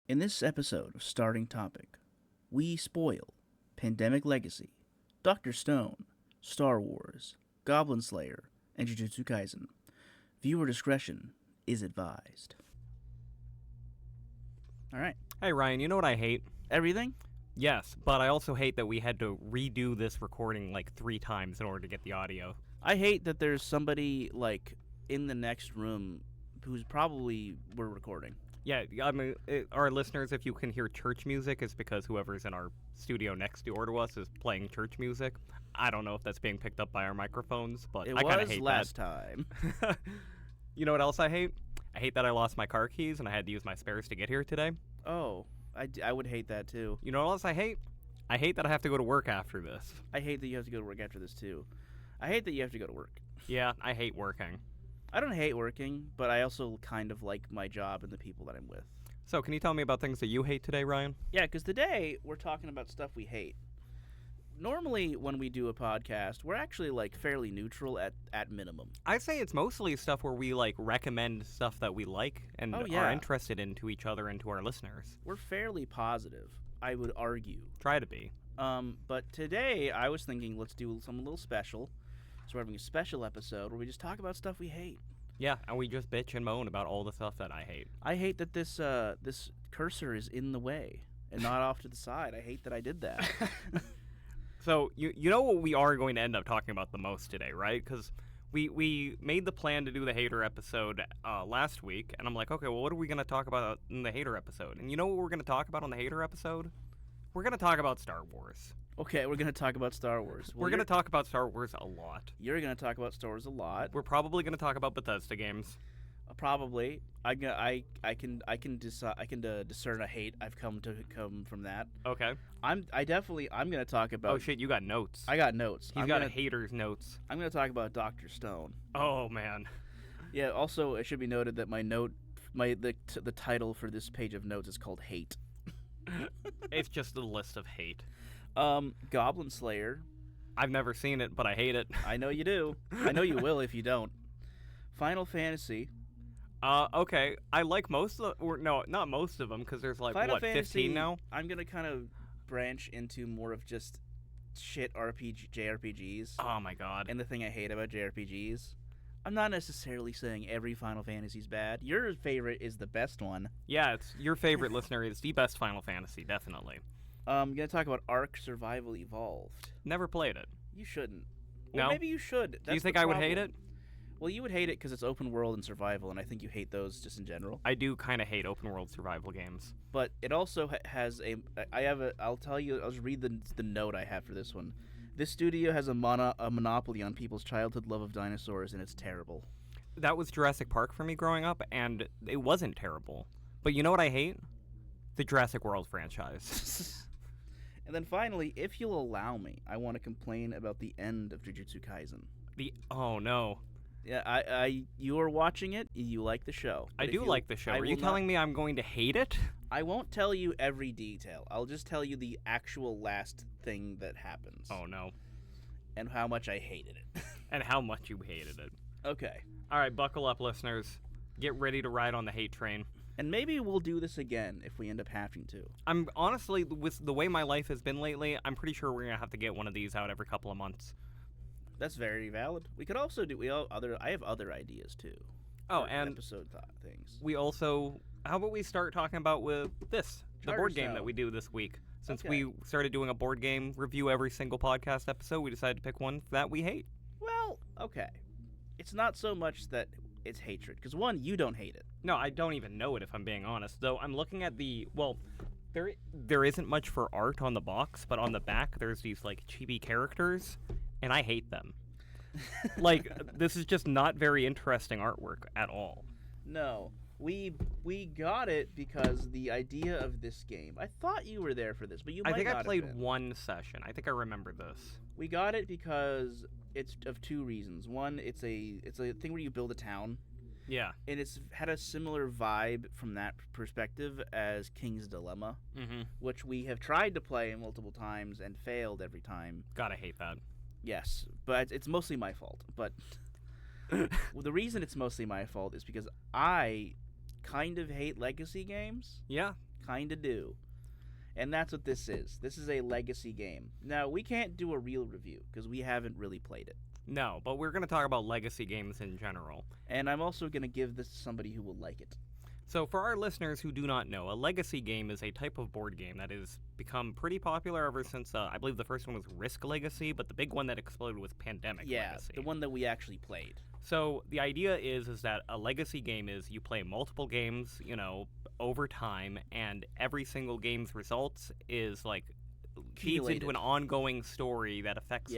In this episode of Starting Topic, we spoil Pandemic Legacy, Dr. Stone, Star Wars, Goblin Slayer, and Jujutsu Kaisen. Viewer discretion is advised. Alright. Hey Ryan, you know what I hate? Everything? Yes, but I also hate that we had to redo this recording like 3 times in order to get the audio. I hate that there's somebody, in the next room who's probably we're recording. Yeah, I mean, our listeners, if you can hear church music, it's because whoever's in our studio next door to us is playing church music. I don't know if that's being picked up by our microphones, but I kind of hate last time. You know what else I hate? I hate that I lost my car keys and I had to use my spares to get here today. Oh, I would hate that too. You know what else I hate? I hate that I have to go to work after this. I hate that you have to go to work after this too. I hate that you have to go to work. Yeah, I hate working. I don't hate working, but I also kind of like my job and the people that I'm with. So, can you tell me about things that you hate today, Ryan? Yeah, because today we're talking about stuff we hate. Normally, when we do a podcast, we're actually fairly neutral at minimum. I'd say it's mostly stuff where we recommend stuff that we like and are interested in to each other and to our listeners. We're fairly positive, I would argue. Try to be. But today I was thinking let's do something a little special. So we're having a special episode where we just talk about stuff we hate. Yeah, and we just bitch and moan about all the stuff that I hate. I hate that this cursor is in the way and not off to the side. I hate that I did that. So, you know what we are going to end up talking about the most today, right? Because we made the plan to do the hater episode last week, and I'm like, okay, well, what are we going to talk about in the hater episode? And you know what we're going to talk about on the hater episode? We're going to talk about Star Wars. Okay, we're going to talk about Star Wars. We're going to talk about Star Wars a lot. You're going to talk about Star Wars a lot. We're probably going to talk about Bethesda games. Probably. I can discern a hate. I've come from that. Okay. I'm going to talk about. Oh shit, you got notes. I got notes. He's got a hater's notes. I'm going to talk about Dr. Stone. Oh man. Yeah. Also, it should be noted that the title for this page of notes is called Hate. It's just a list of hate. Goblin Slayer. I've never seen it, but I hate it. I know you do. I know you will if you don't. Final Fantasy. Okay. I like most of no, not most of them, because there's Final Fantasy, 15 now? I'm going to kind of branch into more of just shit JRPGs. Oh my god. And the thing I hate about JRPGs, I'm not necessarily saying every Final Fantasy's bad. Your favorite is the best one. Yeah, it's your favorite listener is the best Final Fantasy, definitely. I'm going to talk about Ark Survival Evolved. Never played it. You shouldn't. No? Well, maybe you should. Do you think I would hate it? Well, you would hate it because it's open world and survival, and I think you hate those just in general. I do kind of hate open world survival games. But it also has I'll tell you, I'll just read the note I have for this one. This studio has a monopoly on people's childhood love of dinosaurs, and it's terrible. That was Jurassic Park for me growing up, and it wasn't terrible. But you know what I hate? The Jurassic World franchise. And then finally, if you'll allow me, I want to complain about the end of Jujutsu Kaisen. Oh no. Yeah, you are watching it. You like the show. I do like the show. Are you telling me I'm going to hate it? I won't tell you every detail. I'll just tell you the actual last thing that happens. Oh no. And how much I hated it. And how much you hated it. Okay. All right, buckle up, listeners. Get ready to ride on the hate train. And maybe we'll do this again if we end up having to. I'm honestly, with the way my life has been lately, I'm pretty sure we're gonna have to get one of these out every couple of months. That's very valid. We could also do I have other ideas too. Oh, and episode things. We also, how about we start talking about with this, the board game that we do this week. Since we started doing a board game review every single podcast episode, we decided to pick one that we hate. Well, okay. It's not so much that it's hatred, because one, you don't hate it. No, I don't even know it if I'm being honest. Though I'm looking at there isn't much for art on the box, but on the back there's these chibi characters, and I hate them. This is just not very interesting artwork at all. No. We got it because the idea of this game. I thought you were there for this, but you might not have been. I think I played one session. I think I remember this. We got it because it's of two reasons. One, it's a thing where you build a town. Yeah. And it's had a similar vibe from that perspective as King's Dilemma, which we have tried to play multiple times and failed every time. Gotta hate that. Yes, but it's mostly my fault. But well, the reason it's mostly my fault is because I kind of hate legacy games. Yeah. kind of do. And that's what this is. This is a legacy game. Now, we can't do a real review because we haven't really played it. No, but we're going to talk about legacy games in general. And I'm also going to give this to somebody who will like it. So for our listeners who do not know, a legacy game is a type of board game that has become pretty popular ever since, I believe the first one was Risk Legacy, but the big one that exploded was Pandemic Legacy. Yeah, the one that we actually played. So the idea is that a legacy game is you play multiple games, over time, and every single game's results is, feeds into an ongoing story that affects,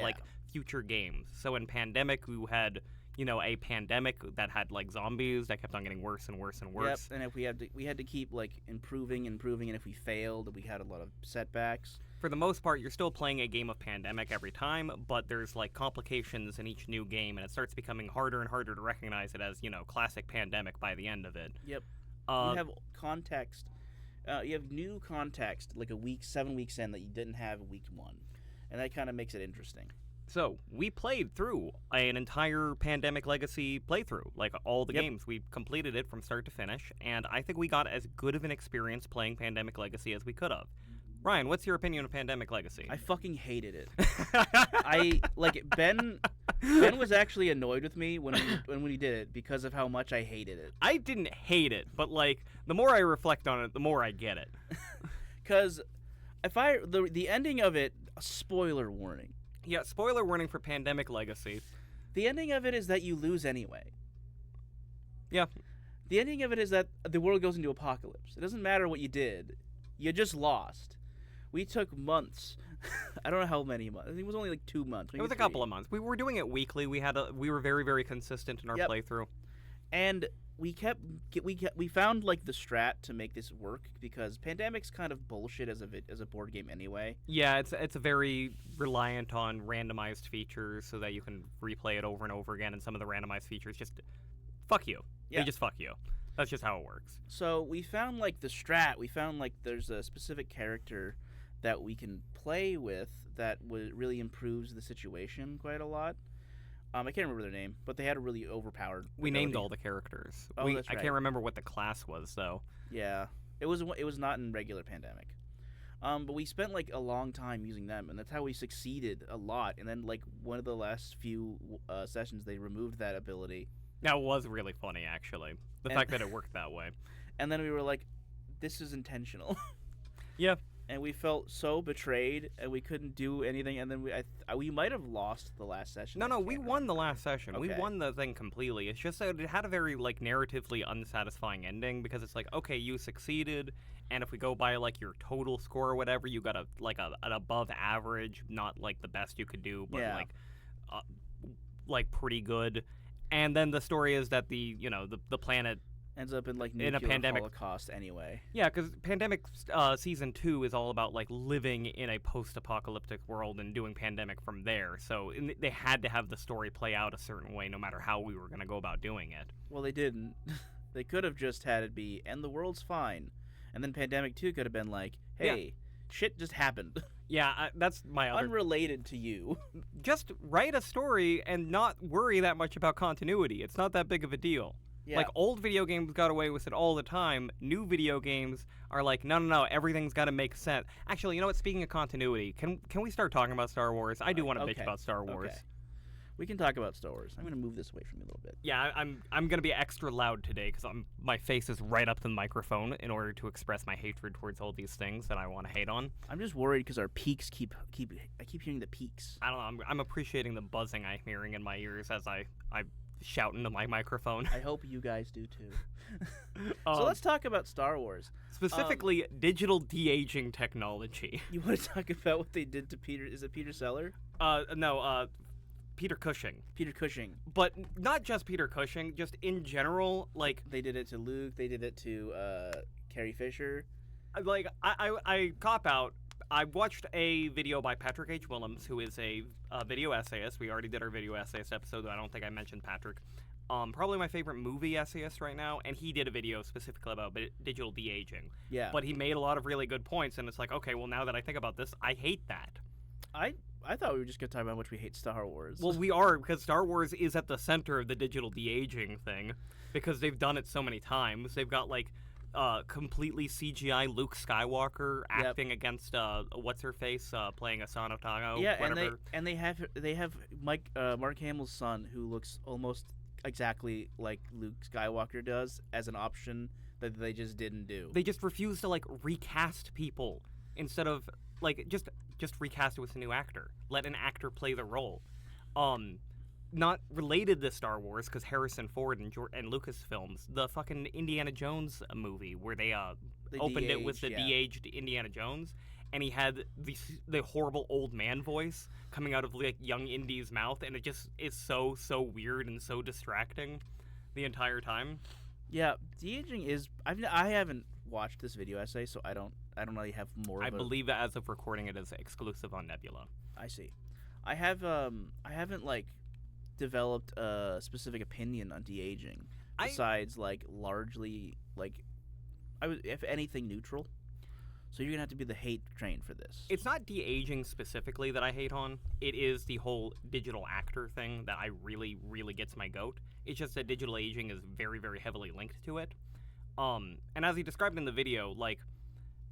future games. So in Pandemic, we had... a pandemic that had zombies that kept on getting worse and worse and worse. Yep, and if we had to keep improving, and if we failed, we had a lot of setbacks. For the most part, you're still playing a game of Pandemic every time, but there's complications in each new game, and it starts becoming harder and harder to recognize it as classic Pandemic by the end of it. Yep. You have context. You have new context 7 weeks in that you didn't have week 1, and that kind of makes it interesting. So, we played through an entire Pandemic Legacy playthrough, all the games. We completed it from start to finish, and I think we got as good of an experience playing Pandemic Legacy as we could have. Ryan, what's your opinion of Pandemic Legacy? I fucking hated it. Ben was actually annoyed with me when we did it because of how much I hated it. I didn't hate it, but the more I reflect on it, the more I get it. Because the ending of it, spoiler warning. Yeah, spoiler warning for Pandemic Legacy. The ending of it is that you lose anyway. Yeah. The ending of it is that the world goes into apocalypse. It doesn't matter what you did. You just lost. We took months. I don't know how many months. I think it was only 2 months. It was a couple of months. We were doing it weekly. We were very, very consistent in our playthrough. And we found the strat to make this work because Pandemic's kind of bullshit as a board game anyway. Yeah, it's a very reliant on randomized features so that you can replay it over and over again, and some of the randomized features just fuck you. Yeah. They just fuck you. That's just how it works. So we found the strat. We found there's a specific character that we can play with that really improves the situation quite a lot. I can't remember their name, but they had a really overpowered We ability. named all the characters. Oh, that's right. I can't remember what the class was, though. Yeah. It was not in regular Pandemic. But we spent a long time using them, and that's how we succeeded a lot. And then one of the last few sessions, they removed that ability. That was really funny, actually. The fact that it worked that way. And then we were like, this is intentional. Yeah. And we felt so betrayed, and we couldn't do anything. And then we might have lost the last session. No, we won the last session. Okay. We won the thing completely. It's just that it had a very narratively unsatisfying ending because it's okay, you succeeded, and if we go by your total score or whatever, you got an above average, not the best you could do, but pretty good. And then the story is that the planet ends up in nuclear a pandemic holocaust anyway. Yeah, because Pandemic Season 2 is all about living in a post-apocalyptic world and doing Pandemic from there. So they had to have the story play out a certain way no matter how we were going to go about doing it. Well, they didn't. They could have just had it be, and the world's fine. And then Pandemic 2 could have been hey, shit just happened. Yeah, that's my other... Unrelated to you. Just write a story and not worry that much about continuity. It's not that big of a deal. Yeah. Old video games got away with it all the time. New video games are no, everything's got to make sense. Actually, you know what? Speaking of continuity, can we start talking about Star Wars? I do want to bitch about Star Wars. Okay. We can talk about Star Wars. I'm going to move this away from you a little bit. Yeah, I'm going to be extra loud today because my face is right up to the microphone in order to express my hatred towards all these things that I want to hate on. I'm just worried because our peaks I keep hearing the peaks. I don't know. I'm appreciating the buzzing I'm hearing in my ears as I shout into my microphone. I hope you guys do too. So let's talk about Star Wars. Specifically, digital de-aging technology. You want to talk about what they did to Peter? Is it Peter Seller? No, Peter Cushing. Peter Cushing. But not just Peter Cushing, just in general, They did it to Luke, they did it to Carrie Fisher. I cop out. I watched a video by Patrick H. Willems, who is a video essayist. We already did our video essayist episode, I don't think I mentioned Patrick. Probably my favorite movie essayist right now, and he did a video specifically about digital de-aging. Yeah. But he made a lot of really good points, and it's okay, well, now that I think about this, I hate that. I thought we were just going to talk about how much we hate Star Wars. Well, we are, because Star Wars is at the center of the digital de-aging thing, because they've done it so many times. They've got, completely CGI Luke Skywalker Yep. acting against what's her face playing Asano Tano. Yeah, whatever. and they have Mark Hamill's son who looks almost exactly like Luke Skywalker does as an option that they just didn't do. They just refuse to like recast people instead of like just recast it with a new actor. Let an actor play the role. Not related to Star Wars because Harrison Ford and Lucasfilms, the fucking Indiana Jones movie where they opened it with the de-aged Indiana Jones, and he had the horrible old man voice coming out of like young Indy's mouth, and it just is so weird and so distracting the entire time. Yeah, de-aging is. I haven't watched this video essay, so I don't really have more. I believe as of recording it is exclusive on Nebula. I see. I haven't like developed a specific opinion on de-aging besides like largely like if anything neutral. So you're gonna have to be the hate train for this. It's not de-aging specifically that I hate on. It is the whole digital actor thing that I really gets my goat. It's just that digital aging is very heavily linked to it. And as he described in the video, like,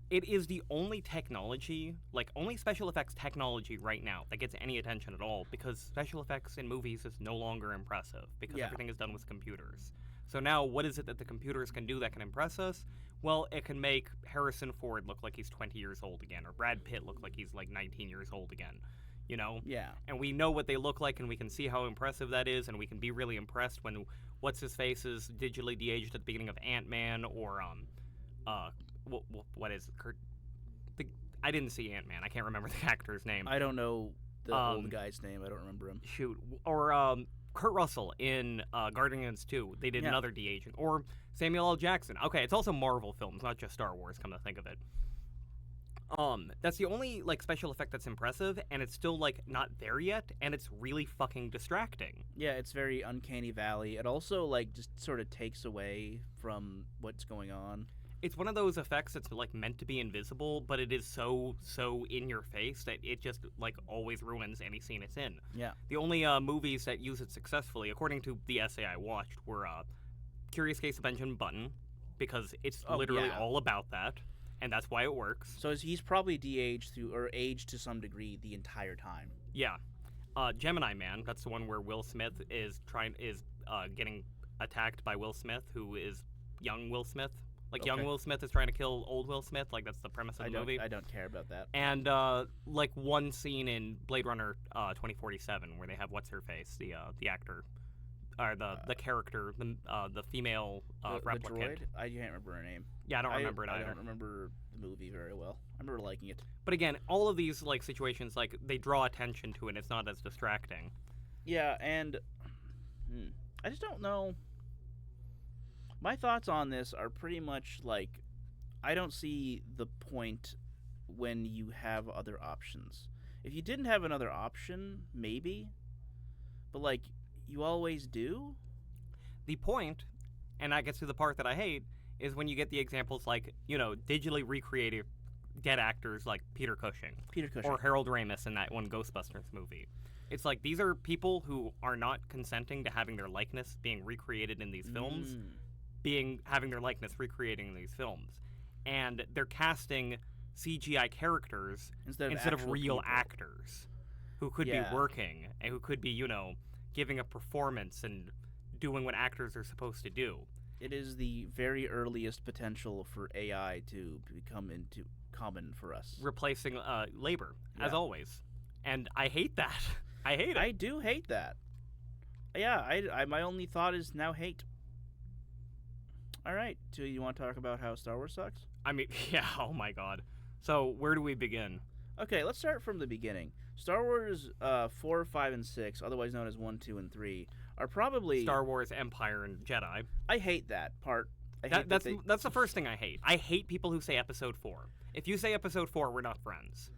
it is the only technology, like, only special effects technology right now that gets any attention at all, because special effects in movies is no longer impressive, because everything is done with computers. So now, what is it that the computers can do that can impress us? Well, it can make Harrison Ford look like he's 20 years old again, or Brad Pitt look like he's, like, 19 years old again, you know? Yeah. And we know what they look like, and we can see how impressive that is, and we can be really impressed when What's-His-Face is digitally de-aged at the beginning of Ant-Man, or, what is it? I didn't see Ant-Man. I can't remember the actor's name. I don't know the old guy's name. I don't remember him. Shoot. Or Kurt Russell in Guardians 2. They did another de-aging. Or Samuel L. Jackson. Okay, it's also Marvel films, not just Star Wars, come to think of it. That's the only, like, special effect that's impressive, and it's still, like, not there yet, and it's really fucking distracting. Yeah, it's very uncanny valley. It also, like, just sort of takes away from what's going on. It's one of those effects that's, like, meant to be invisible, but it is so in your face that it just, like, always ruins any scene it's in. Yeah. The only movies that use it successfully, according to the essay I watched, were Curious Case of Benjamin Button, because it's literally all about that, and that's why it works. So he's probably de-aged or aged to some degree the entire time. Yeah. Gemini Man, that's the one where Will Smith is getting attacked by Will Smith, who is young Will Smith. Like, young Will Smith is trying to kill old Will Smith. Like, that's the premise of the movie. I don't care about that. And, like, one scene in Blade Runner 2047 where they have What's-Her-Face, the actor, or the character, the female replicant. The droid? I can't remember her name. Yeah, I don't remember it either. I don't remember the movie very well. I remember liking it. But again, all of these, like, situations, like, they draw attention to it, and it's not as distracting. Yeah, and I just don't know. My thoughts on this are pretty much like, I don't see the point when you have other options. If you didn't have another option, maybe, but like, you always do? The point, and that gets to the part that I hate, is when you get the examples like, you know, digitally recreated dead actors like Peter Cushing. Or Harold Ramis in that one Ghostbusters movie. It's like, these are people who are not consenting to having their likeness being recreated in these films. Having their likeness recreating in these films, and they're casting CGI characters instead of real people. Actors who could be working and who could be, you know, giving a performance and doing what actors are supposed to do. It is the very earliest potential for AI to become common for us, replacing labor as always, and I hate that. I hate it. I do hate that. Yeah, I my only thought is now hate. All right, so you want to talk about how Star Wars sucks? I mean, yeah, oh my god. So, where do we begin? Okay, let's start from the beginning. Star Wars 4, 5, and 6, otherwise known as 1, 2, and 3, are probably... Star Wars, Empire, and Jedi. I hate that part. That's the first thing I hate. I hate people who say Episode 4. If you say Episode 4, we're not friends.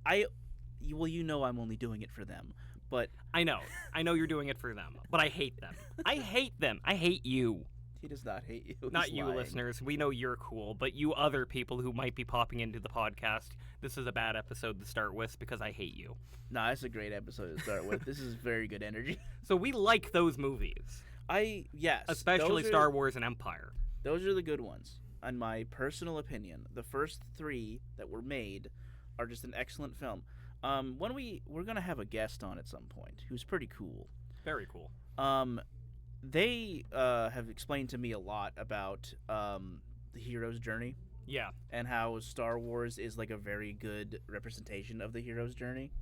Well, you know I'm only doing it for them, but... I know you're doing it for them, but I hate them. I hate them. I hate you. He does not hate you. Not you, listeners. We know you're cool, but you other people who might be popping into the podcast, this is a bad episode to start with because I hate you. Nah, it's a great episode to start with. This is very good energy. So we like those movies. Yes. Especially Star Wars and Empire. Those are the good ones. in my personal opinion, the first 3 that were made are just an excellent film. When we're gonna have a guest on at some point who's pretty cool. Very cool. They have explained to me a lot about the hero's journey Yeah. and how Star Wars is like a very good representation of the hero's journey.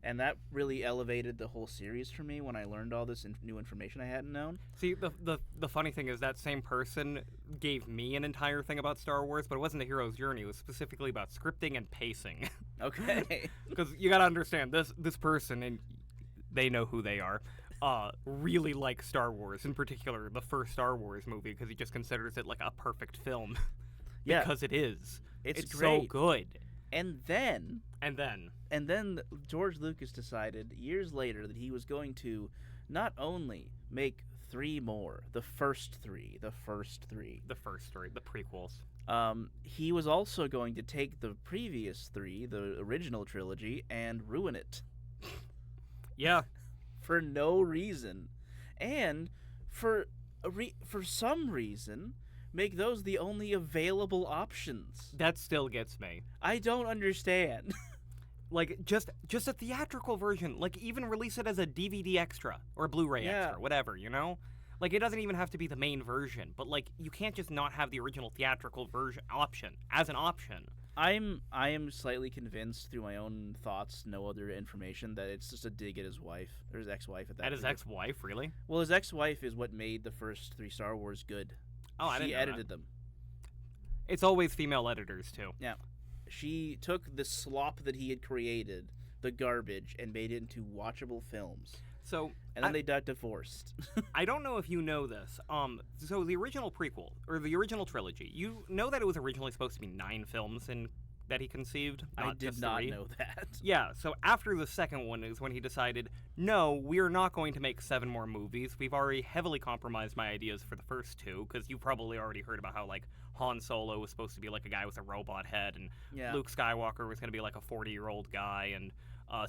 And that really elevated the whole series for me when I learned all this new information I hadn't known. See, the funny thing is that same person gave me an entire thing about Star Wars, but it wasn't the hero's journey. It was specifically about scripting and pacing. Okay. Because you gotta understand, this person, and they know who they are, really like Star Wars, in particular the first Star Wars movie, because he just considers it like a perfect film. Yeah. Because it is. It's so great. good. And then And then George Lucas decided years later that he was going to not only make 3 more, the first three, the first three, the prequels. he was also going to take the previous 3, the original trilogy, and ruin it Yeah. for no reason, and for some reason make those the only available options. That still gets me. I don't understand. Like, just a theatrical version. Like, even release it as a DVD extra or a Blu-ray Yeah. extra, whatever, you know? Like, it doesn't even have to be the main version, but, like, you can't just not have the original theatrical version option as an option. I am slightly convinced through my own thoughts, no other information, that it's just a dig at his wife, or his ex-wife at that. At his point. ex-wife, really? Well, his ex-wife is what made the first 3 Star Wars good. Oh, I didn't She know edited that. them. It's always female editors, too. Yeah. She took the slop that he had created, the garbage, and made it into watchable films. So, And then they got divorced. I don't know if you know this. So the original prequel, or the original trilogy, you know that it was originally supposed to be 9 films that he conceived? I Not did just not 3? know that. Yeah, so after the second one is when he decided, no, we're not going to make 7 more movies. We've already heavily compromised my ideas for the first 2, because you probably already heard about how, like, Han Solo was supposed to be like a guy with a robot head, and Yeah. Luke Skywalker was going to be like a 40-year-old guy, and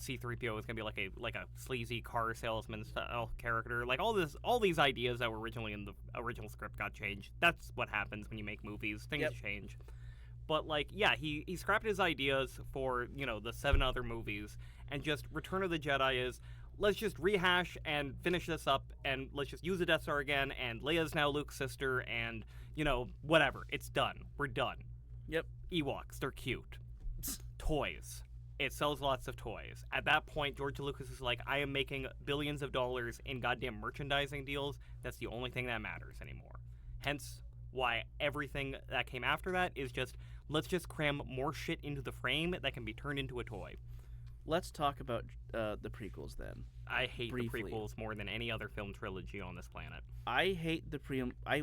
C-3PO was going to be like a sleazy car salesman style character. Like, all these ideas that were originally in the original script got changed. That's what happens when you make movies. Things Yep. change. But, like, yeah, he scrapped his ideas for, you know, the 7 other movies, and just Return of the Jedi is, let's just rehash and finish this up, and let's just use the Death Star again, and Leia's now Luke's sister, and, you know, whatever. It's done. We're done. Yep. Ewoks, they're cute. Toys. It sells lots of toys. At that point, George Lucas is like, I am making billions of dollars in goddamn merchandising deals. That's the only thing that matters anymore. Hence why everything that came after that is just, let's just cram more shit into the frame that can be turned into a toy. Let's talk about the prequels then. I hate Briefly. the prequels more than any other film trilogy on this planet. I hate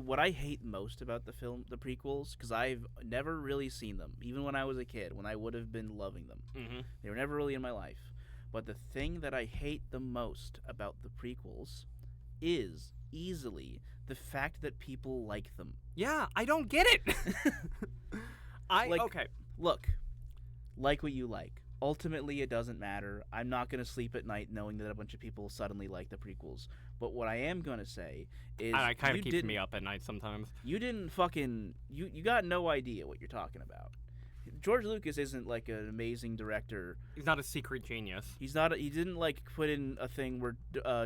what I hate most about the prequels, because I've never really seen them, even when I was a kid, when I would have been loving them. Mm-hmm. They were never really in my life. But the thing that I hate the most about the prequels is easily the fact that people like them. Yeah, I don't get it. Okay. Look, like what you like. Ultimately, it doesn't matter. I'm not going to sleep at night knowing that a bunch of people suddenly like the prequels. But what I am going to say is... It kind you of keeps didn't- me up at night sometimes. You didn't fucking... You got no idea what you're talking about. George Lucas isn't like an amazing director. He's not a secret genius. He's not... He didn't like put in a thing where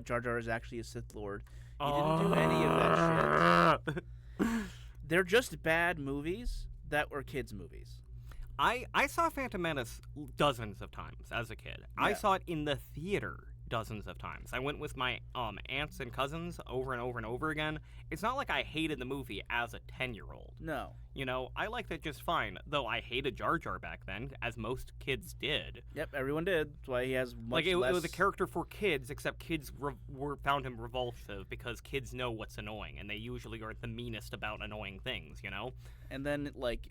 Jar Jar is actually a Sith Lord. He didn't do any of that shit. They're just bad movies that were kids' movies. I saw Phantom Menace dozens of times as a kid. I Yeah. saw it in the theater dozens of times. I went with my aunts and cousins over and over and over again. It's not like I hated the movie as a 10-year-old. No. You know, I liked it just fine, though I hated Jar Jar back then, as most kids did. Yep, everyone did. That's why he has much Like, it less... was a character for kids, except kids found him revulsive because kids know what's annoying, and they usually are the meanest about annoying things, you know? And then, like,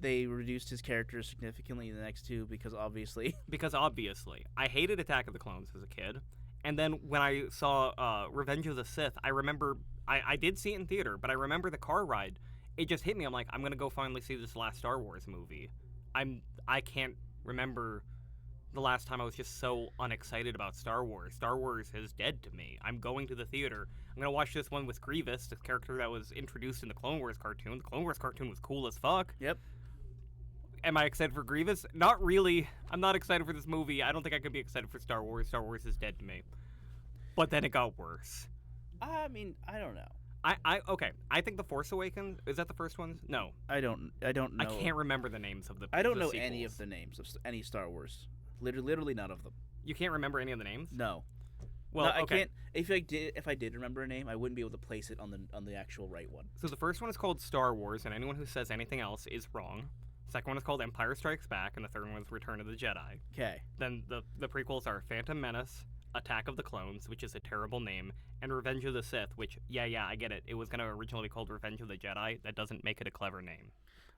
they reduced his character significantly in the next 2 because obviously... Because obviously, I hated Attack of the Clones as a kid, and then when I saw Revenge of the Sith, I remember, I did see it in theater, but I remember the car ride. It just hit me. I'm like, I'm gonna go finally see this last Star Wars movie. I can't remember the last time I was just so unexcited about Star Wars. Star Wars is dead to me. I'm going to the theater. I'm going to watch this one with Grievous, the character that was introduced in the Clone Wars cartoon. The Clone Wars cartoon was cool as fuck. Yep. Am I excited for Grievous? Not really. I'm not excited for this movie. I don't think I could be excited for Star Wars. Star Wars is dead to me. But then it got worse. I mean, I don't know. Okay. I think The Force Awakens, is that the first one? No. I don't know. I can't remember the names of the I don't know sequels. any of the names of any Star Wars. Literally none of them. You can't remember any of the names? No. Well, No, I okay. can't. If I did remember a name, I wouldn't be able to place it on the actual right one. So the first one is called Star Wars, and anyone who says anything else is wrong. Second one is called Empire Strikes Back, and the third one is Return of the Jedi. Okay. Then the prequels are Phantom Menace, Attack of the Clones, which is a terrible name, and Revenge of the Sith, which, yeah, I get it. It was going to originally be called Revenge of the Jedi. That doesn't make it a clever name.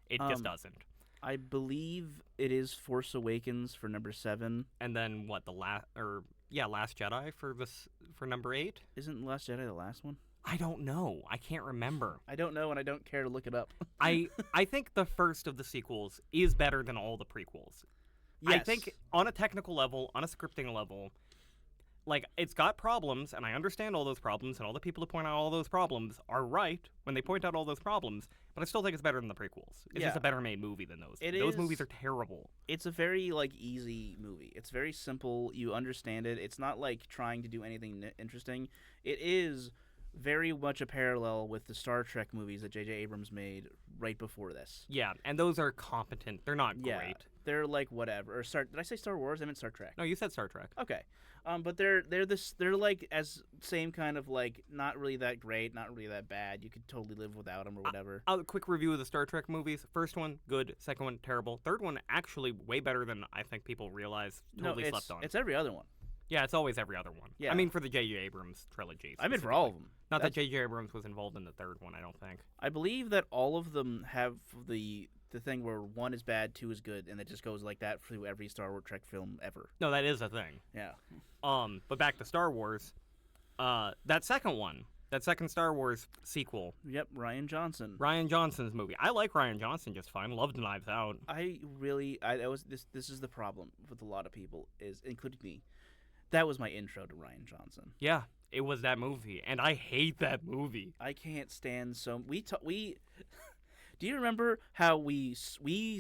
It just doesn't. I believe it is Force Awakens for number 7. And then what, Last Jedi for number 8? Isn't Last Jedi the last one? I don't know. I can't remember. I don't know, and I don't care to look it up. I think the first of the sequels is better than all the prequels. Yes. I think on a technical level, on a scripting level, like, it's got problems, and I understand all those problems, and all the people who point out all those problems are right when they point out all those problems, but I still think it's better than the prequels. It's just Yeah. a better made movie than those. It Those is- movies are terrible. It's a very easy movie. It's very simple. You understand it. It's not like trying to do anything interesting. It is very much a parallel with the Star Trek movies that J.J. Abrams made right before this. Yeah, and those are competent. They're not Yeah, great. they're like whatever. Or did I say Star Wars? I meant Star Trek. No, you said Star Trek. Okay, but they're like as same kind of like not really that great, not really that bad. You could totally live without them or whatever. A quick review of the Star Trek movies. First one, good. Second one, terrible. Third one, actually way better than I think people realize. Totally no, slept on. it's every other one. Yeah, it's always every other one. Yeah. I mean, for the J.J. Abrams trilogy. I mean for all of them. Not that J.J. Abrams was involved in the third one, I don't think. I believe that all of them have the thing where 1 is bad, 2 is good, and it just goes like that through every Star Wars Trek film ever. No, that is a thing. Yeah. But back to Star Wars. That second Star Wars sequel, Yep, Ryan Johnson. Ryan Johnson's movie. I like Ryan Johnson just fine. Loved Knives Out. This is the problem with a lot of people, is including me. That was my intro to Ryan Johnson. Yeah, it was that movie, and I hate that movie. I can't stand we do you remember how we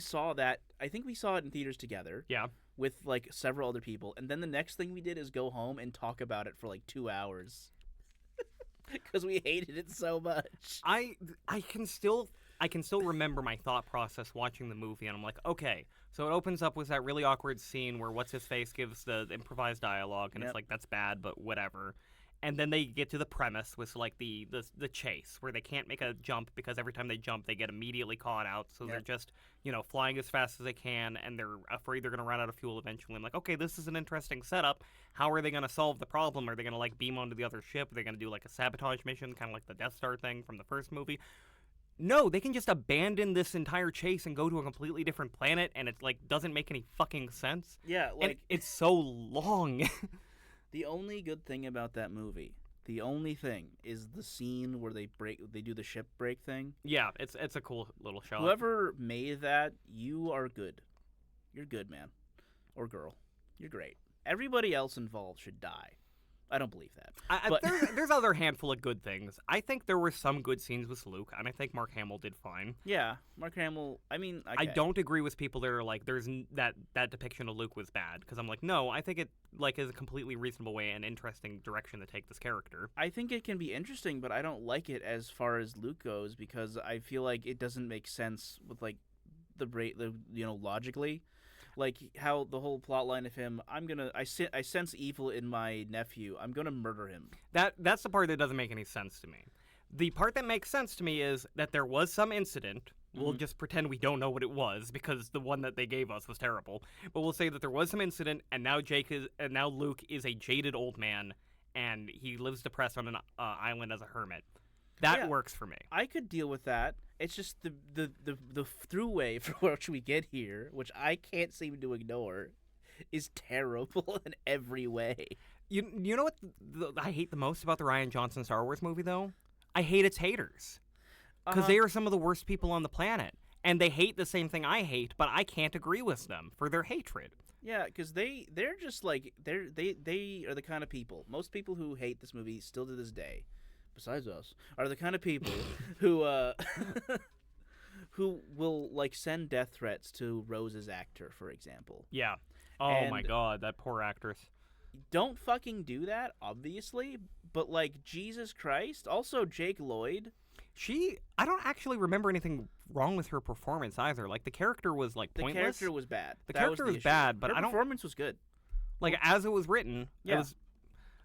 saw that? I think we saw it in theaters together. Yeah. With like several other people, and then the next thing we did is go home and talk about it for like 2 hours because we hated it so much. I can still remember my thought process watching the movie, and I'm like, okay, so it opens up with that really awkward scene where what's his face gives the improvised dialogue, and Yep. it's like, that's bad, but whatever. And then they get to the premise with like the chase where they can't make a jump because every time they jump they get immediately caught out, so they're Yep. just flying as fast as they can, and they're afraid they're going to run out of fuel eventually. I'm like, okay, this is an interesting setup. How are they going to solve the problem? Are they going to like beam onto the other ship? Are they going to do like a sabotage mission, kind of like the Death Star thing from the first movie? No, they can just abandon this entire chase and go to a completely different planet, and it like doesn't make any fucking sense. Yeah, And like it's so long. the only good thing about that movie, the only thing is the scene where they do the ship break thing. Yeah, it's a cool little shot. Whoever made that, you are good. You're good, man. Or girl. You're great. Everybody else involved should die. I don't believe that. But- There's other handful of good things. I think there were some good scenes with Luke, and I think Mark Hamill did fine. Yeah, Mark Hamill. I mean, okay. I don't agree with people that are like, that depiction of Luke was bad, because I'm like, no, I think it like is a completely reasonable way and interesting direction to take this character. I think it can be interesting, but I don't like it as far as Luke goes because I feel like it doesn't make sense with like the logically. Like how the whole plot line of him, I sense evil in my nephew. I'm gonna murder him. That's the part that doesn't make any sense to me. The part that makes sense to me is that there was some incident. We'll just pretend we don't know what it was because the one that they gave us was terrible. But we'll say that there was some incident, and now Luke is a jaded old man, and he lives depressed on an island as a hermit. That works for me. I could deal with that. It's just the throughway for which we get here, which I can't seem to ignore, is terrible in every way. You know what I hate the most about the Rian Johnson Star Wars movie, though? I hate its haters. Because they are some of the worst people on the planet. And they hate the same thing I hate, but I can't agree with them for their hatred. Yeah, because they're just like they are the kind of people. Most people who hate this movie still to this day, besides us, are the kind of people who who will like send death threats to Rose's actor, for example. Yeah. Oh my And god, that poor actress. don't fucking do that, obviously. But like Jesus Christ, also Jake Lloyd. I don't actually remember anything wrong with her performance either. Like the character was like The pointless. character was bad. The That character the was issue. bad, but her I don't performance was good. like as it was written. Yeah. It was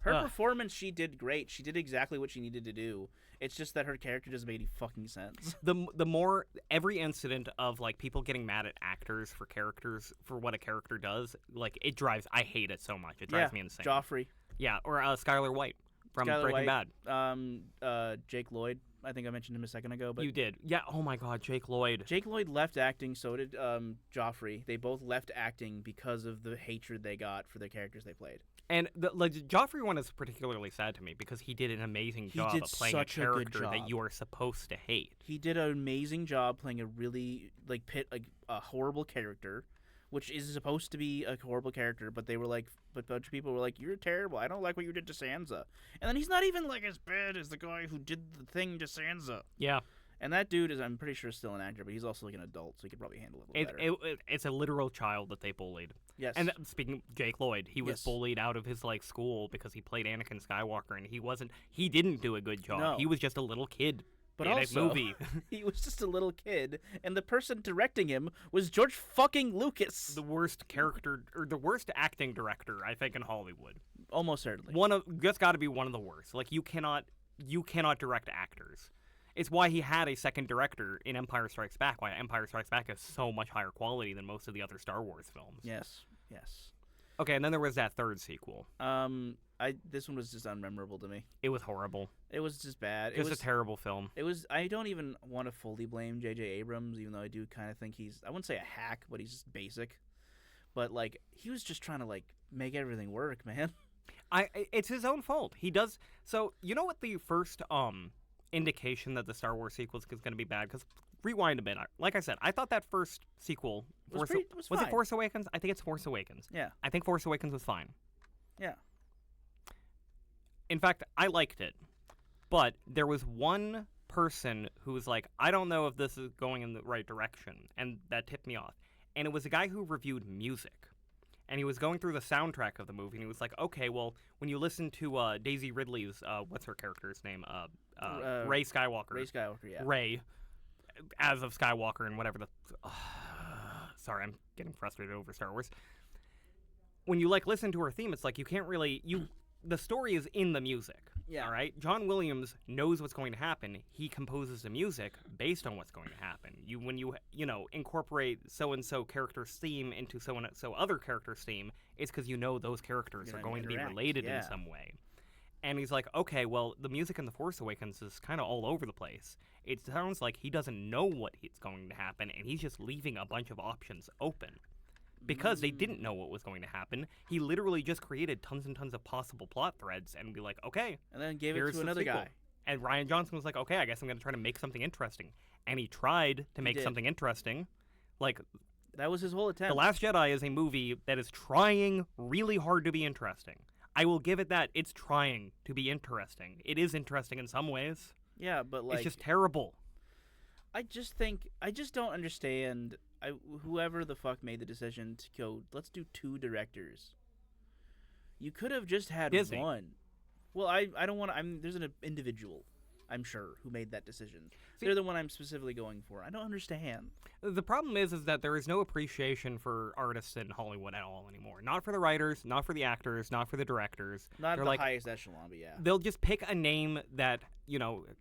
Her Ugh. performance, she did great. She did exactly what she needed to do. It's just that her character doesn't make any fucking sense. the more every incident of like people getting mad at actors for characters for what a character does, like it drives. I hate it so much. It drives me insane. Joffrey, Yeah, or Skylar White from Skylar Breaking White, Bad. Jake Lloyd. I think I mentioned him a second ago, but You did. Yeah. Oh my God, Jake Lloyd. Jake Lloyd left acting. So did Joffrey. They both left acting because of the hatred they got for the characters they played. And the Joffrey one is particularly sad to me because he did an amazing He job did of playing a such a good character that job. you are supposed to hate. He did an amazing job playing a really a horrible character, which is supposed to be a horrible character. But they were like, but a bunch of people were like, "You're terrible. I don't like what you did to Sansa." And then he's not even like as bad as the guy who did the thing to Sansa. Yeah. And that dude is, I'm pretty sure, still an actor, but he's also like an adult, so he could probably handle it a little better. It's a literal child that they bullied. Yes. And speaking of Jake Lloyd, he was Yes. bullied out of his like school because he played Anakin Skywalker, and he didn't do a good job. No. He was just a little kid But in also, a movie. he was just a little kid, and the person directing him was George fucking Lucas. The worst character or the worst acting director I think in Hollywood. Almost certainly. That's got to be one of the worst. Like you cannot direct actors. It's why he had a second director in Empire Strikes Back. Why Empire Strikes Back is so much higher quality than most of the other Star Wars films. Yes. Yes. Okay, and then there was that third sequel. This one was just unmemorable to me. It was horrible. It was just bad. It was a terrible film. It was. I don't even want to fully blame J.J. Abrams, even though I do kind of think I wouldn't say a hack, but he's just basic. But like, he was just trying to like make everything work, man. It's his own fault. He does. So you know what the first indication that the Star Wars sequel is going to be bad? Because rewind a bit. Like I said, I thought that first sequel Was was it fine. Force Awakens? I think it's Force Awakens. Yeah. I think Force Awakens was fine. Yeah. In fact, I liked it. But there was one person who was like, I don't know if this is going in the right direction. And that tipped me off. And it was a guy who reviewed music. And he was going through the soundtrack of the movie. And he was like, okay, well, when you listen to Daisy Ridley's, what's her character's name? Rey Skywalker. Ray Skywalker, yeah. Rey, as of Skywalker and whatever the... sorry, I'm getting frustrated over Star Wars. When you, like, listen to her theme, it's like you can't really... The story is in the music. Yeah. All right? John Williams knows what's going to happen. He composes the music based on what's going to happen. When you incorporate so-and-so character's theme into so-and-so other character's theme, it's because you know those characters You're are gonna going to be interact, related yeah. in some way. And he's like, okay, well, the music in The Force Awakens is kind of all over the place. It sounds like he doesn't know what is going to happen, and he's just leaving a bunch of options open. Because they didn't know what was going to happen, he literally just created tons and tons of possible plot threads and be like, okay, And then gave it here's to the another sequel. guy. And Ryan Johnson was like, okay, I guess I'm going to try to make something interesting. And he tried to make did. something interesting. Like, That was his whole attempt. The Last Jedi is a movie that is trying really hard to be interesting. I will give it that. It's trying to be interesting. It is interesting in some ways. Yeah, but like, It's just terrible. I just don't understand. Whoever the fuck made the decision to go, let's do 2 directors. You could have just had Disney. 1. Well, I don't want to. There's an individual, I'm sure, who made that decision. See- They're the one I'm specifically going for. I don't understand. The problem is that there is no appreciation for artists in Hollywood at all anymore. Not for the writers, not for the actors, not for the directors. Not They're the like, highest echelon, but yeah. they'll just pick a name that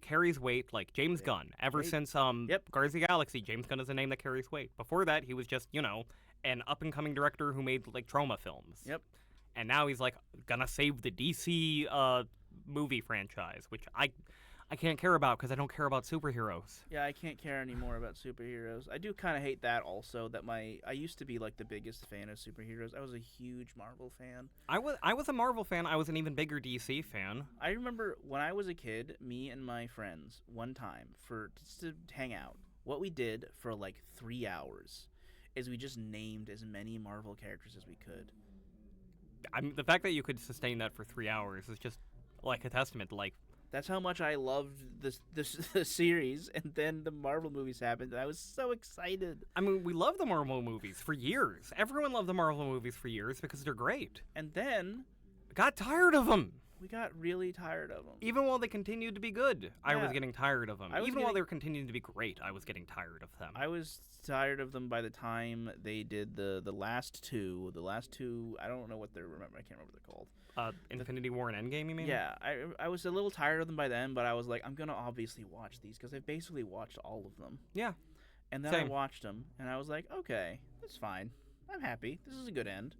carries weight, like James Gunn. Ever Right. since Yep. Guardians of the Galaxy, James Gunn is a name that carries weight. Before that, he was just an up and coming director who made like trauma films. Yep. And now he's like gonna save the DC movie franchise, which I can't care about because I don't care about superheroes. Yeah, I can't care anymore about superheroes. I do kind of hate that also. That I used to be like the biggest fan of superheroes. I was a huge Marvel fan. I was a Marvel fan. I was an even bigger DC fan. I remember when I was a kid, me and my friends one time just to hang out. What we did for like 3 hours is we just named as many Marvel characters as we could. I mean, the fact that you could sustain that for 3 hours is just like a testament to like. That's how much I loved this series, and then the Marvel movies happened, and I was so excited. I mean, we love the Marvel movies for years. Everyone loved the Marvel movies for years because they're great. And then Got tired of them. we got really tired of them. Even while they continued to be good, I was Yeah. getting tired of them. I was Even while getting- they were continuing to be great, I was getting tired of them. I was tired of them by the time they did the last two. The last two, I don't know what they're remember. I can't remember what they're called. Infinity War and Endgame, you mean? Yeah, I was a little tired of them by then, but I was like, I'm gonna obviously watch these because I've basically watched all of them. Yeah. And then I Same. watched them, and I was like, okay, that's fine. I'm happy. This is a good end.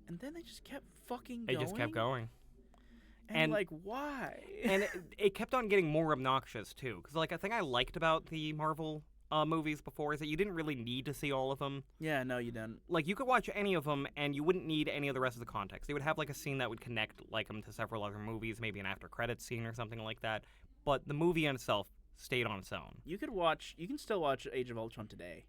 And then they just kept fucking They going. just kept going. And And- like, why? And it kept on getting more obnoxious, too. Because, like, a thing I liked about the Marvel movies before is that you didn't really need to see all of them. Yeah, no, you didn't. Like, you could watch any of them, and you wouldn't need any of the rest of the context. They would have, like, a scene that would connect, like, them to several other movies, maybe an after-credits scene or something like that. But the movie in itself stayed on its own. You can still watch Age of Ultron today.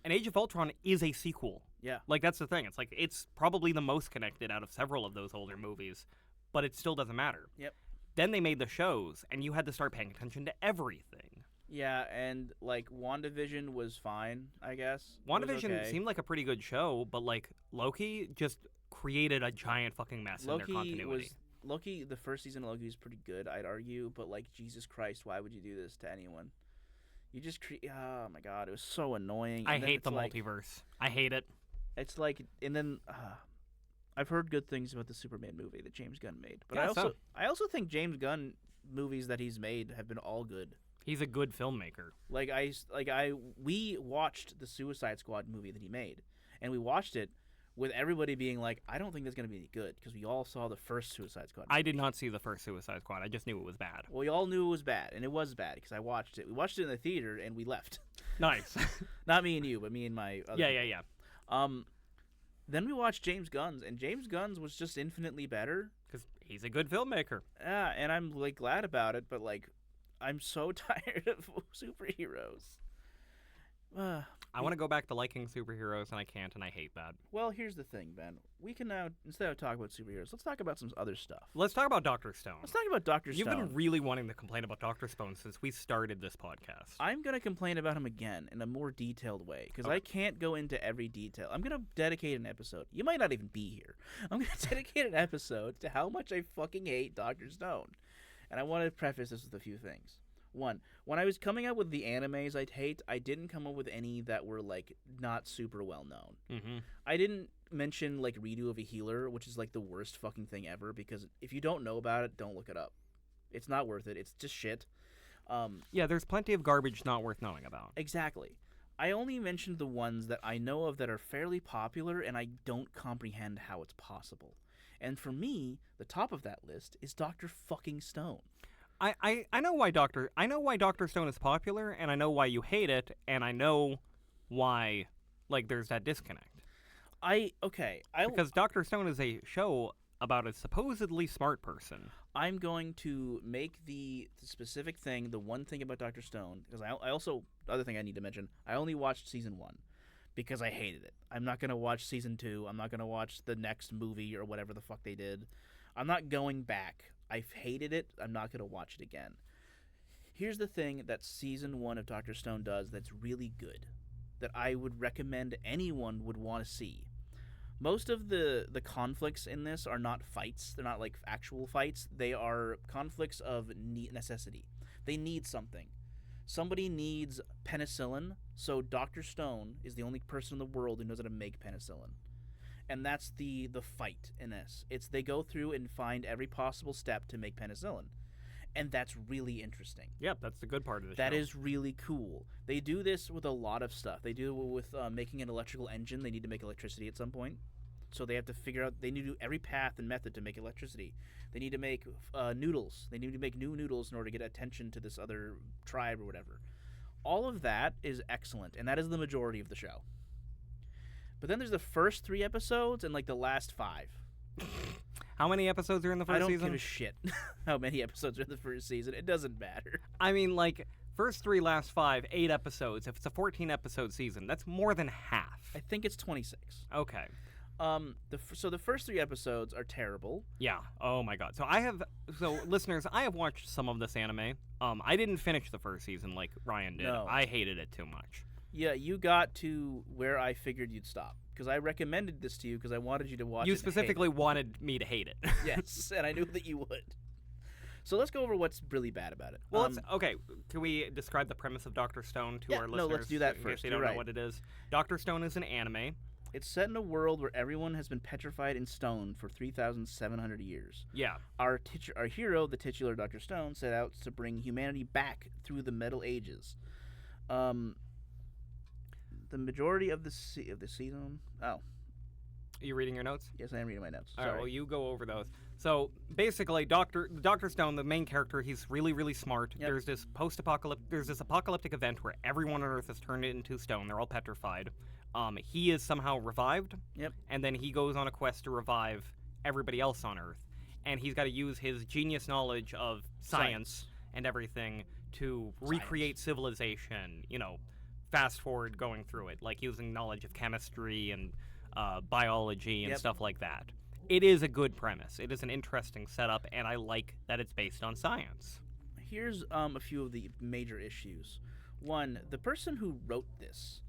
And Age of Ultron is a sequel. Yeah. Like, that's the thing. It's like, it's probably the most connected out of several of those older movies, but it still doesn't matter. Yep. Then they made the shows, and you had to start paying attention to everything. Yeah, and like WandaVision was fine, I guess. It was WandaVision okay. seemed like a pretty good show, but, like, Loki just created a giant fucking mess in their continuity. Loki, the first season of Loki was pretty good, I'd argue, but like, Jesus Christ, why would you do this to anyone? You just oh my god, it was so annoying. I And then hate it's the like, multiverse. I hate it. It's like, and then I've heard good things about the Superman movie that James Gunn made, but Yeah, I also think James Gunn movies that he's made have been all good. He's a good filmmaker. We watched the Suicide Squad movie that he made, and we watched it with everybody being like, I don't think that's gonna be any good because we all saw the first Suicide Squad. I did not see the first Suicide Squad. I just knew it was bad. Well, we all knew it was bad, and it was bad because I watched it. We watched it in the theater, and we left. Nice. Not me and you, but me and my other yeah. Then we watched James Gunn's, and James Gunn's was just infinitely better. Because he's a good filmmaker. Yeah, and I'm like glad about it, but like, I'm so tired of superheroes. I want to go back to liking superheroes, and I can't, and I hate that. Well, here's the thing, Ben. We can now, instead of talking about superheroes, let's talk about some other stuff. Let's talk about Dr. Stone. Let's talk about Dr. You've Stone. been really wanting to complain about Dr. Stone since we started this podcast. I'm going to complain about him again in a more detailed way because Okay. I can't go into every detail. I'm going to dedicate an episode. You might not even be here. I'm going to dedicate an episode to how much I fucking hate Dr. Stone. And I want to preface this with a few things. One, when I was coming up with the animes I'd hate, I didn't come up with any that were like not super well known. Mm-hmm. I didn't mention like Redo of a Healer, which is like the worst fucking thing ever because if you don't know about it, don't look it up. It's not worth it. It's just shit. Yeah, there's plenty of garbage not worth knowing about. Exactly. I only mentioned the ones that I know of that are fairly popular and I don't comprehend how it's possible. And for me, the top of that list is Dr. fucking Stone. I know why Dr. Stone is popular, and I know why you hate it, and I know why, like, there's that disconnect. Because Dr. Stone is a show about a supposedly smart person. I'm going to make the specific thing, the one thing about Dr. Stone, because I also, the other thing I need to mention, I only watched season 1 because I hated it. I'm not going to watch season 2. I'm not going to watch the next movie or whatever the fuck they did. I'm not going back. I've hated it. I'm not going to watch it again. Here's the thing that season 1 of Dr. Stone does that's really good, that I would recommend anyone would want to see. Most of the conflicts in this are not fights. They're not like actual fights. They are conflicts of necessity. They need something. Somebody needs penicillin, so Dr. Stone is the only person in the world who knows how to make penicillin. And that's the fight in this. It's they go through and find every possible step to make penicillin. And that's really interesting. Yep, that's the good part of the show. That is really cool. They do this with a lot of stuff. They do it with making an electrical engine. They need to make electricity at some point. So they have to figure out, they need to do every path and method to make electricity. They need to make noodles. They need to make new noodles in order to get attention to this other tribe or whatever. All of that is excellent, and that is the majority of the show. But then there's the first 3 episodes and like the last 5. How many episodes are in the first I don't season? give a shit how many episodes are in the first season. It doesn't matter. I mean, like, First 3, last 5, 8 episodes. If it's a 14-episode season, that's more than half. I think it's 26. Okay. So the first 3 episodes are terrible. Yeah. Oh my god. So listeners, I have watched some of this anime. I didn't finish the first season like Ryan did. No. I hated it too much. Yeah, you got to where I figured you'd stop because I recommended this to you because I wanted you to watch it. You and hate specifically wanted me to hate it. it. Yes, and I knew that you would. So let's go over what's really bad about it. Well, okay. Can we describe the premise of Dr. Stone to our listeners? No, let's do that in first. case they You're don't right. know what it is. Dr. Stone is an anime. It's set in a world where everyone has been petrified in stone for 3,700 years. Yeah. Our hero, the titular Dr. Stone, set out to bring humanity back through the Middle Ages. The majority of the season. Oh, Are you reading your notes? yes, I am reading my notes. All Sorry. right, well, you go over those. So basically, Dr. Stone, the main character, he's really, really smart. Yep. There's this apocalyptic event where everyone on Earth is turned into stone. They're all petrified. He is somehow revived. Yep. And then he goes on a quest to revive everybody else on Earth. And he's got to use his genius knowledge of science and everything to recreate civilization. Fast forward going through it, like using knowledge of chemistry and biology and Yep. stuff like that. It is a good premise. It is an interesting setup, and I like that it's based on science. Here's a few of the major issues. One, the person who wrote this,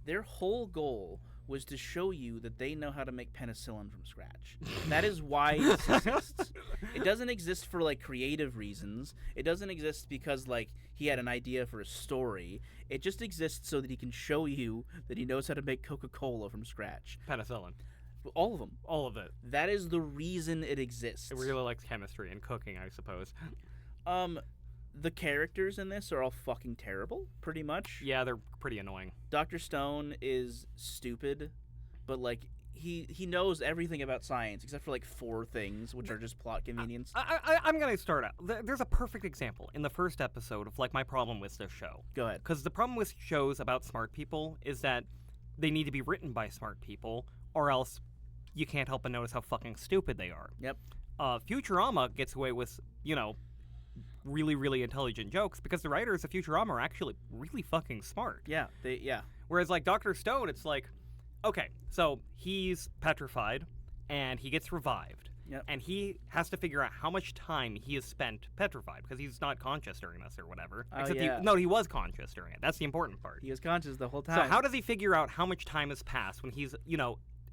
their whole goal was to show you that they know how to make penicillin from scratch. That is why this exists. It doesn't exist for creative reasons. It doesn't exist because he had an idea for a story. It just exists so that he can show you that he knows how to make Coca-Cola from scratch. Penicillin. All of them. All of it. That is the reason it exists. It really likes chemistry and cooking, I suppose. The characters in this are all fucking terrible, pretty much. Yeah, they're pretty annoying. Dr. Stone is stupid, but he knows everything about science except for 4 things, which are just plot convenience. I'm going to start out. There's a perfect example in the first episode of my problem with this show. Go ahead. Because the problem with shows about smart people is that they need to be written by smart people, or else you can't help but notice how fucking stupid they are. Yep. Futurama gets away with, really, really intelligent jokes because the writers of Futurama are actually really fucking smart. Yeah. Whereas Dr. Stone, it's okay, so he's petrified and he gets revived. Yep. And he has to figure out how much time he has spent petrified because he's not conscious during this or whatever. Oh, yeah. He was conscious during it. That's the important part. He was conscious the whole time. So how does he figure out how much time has passed when he's,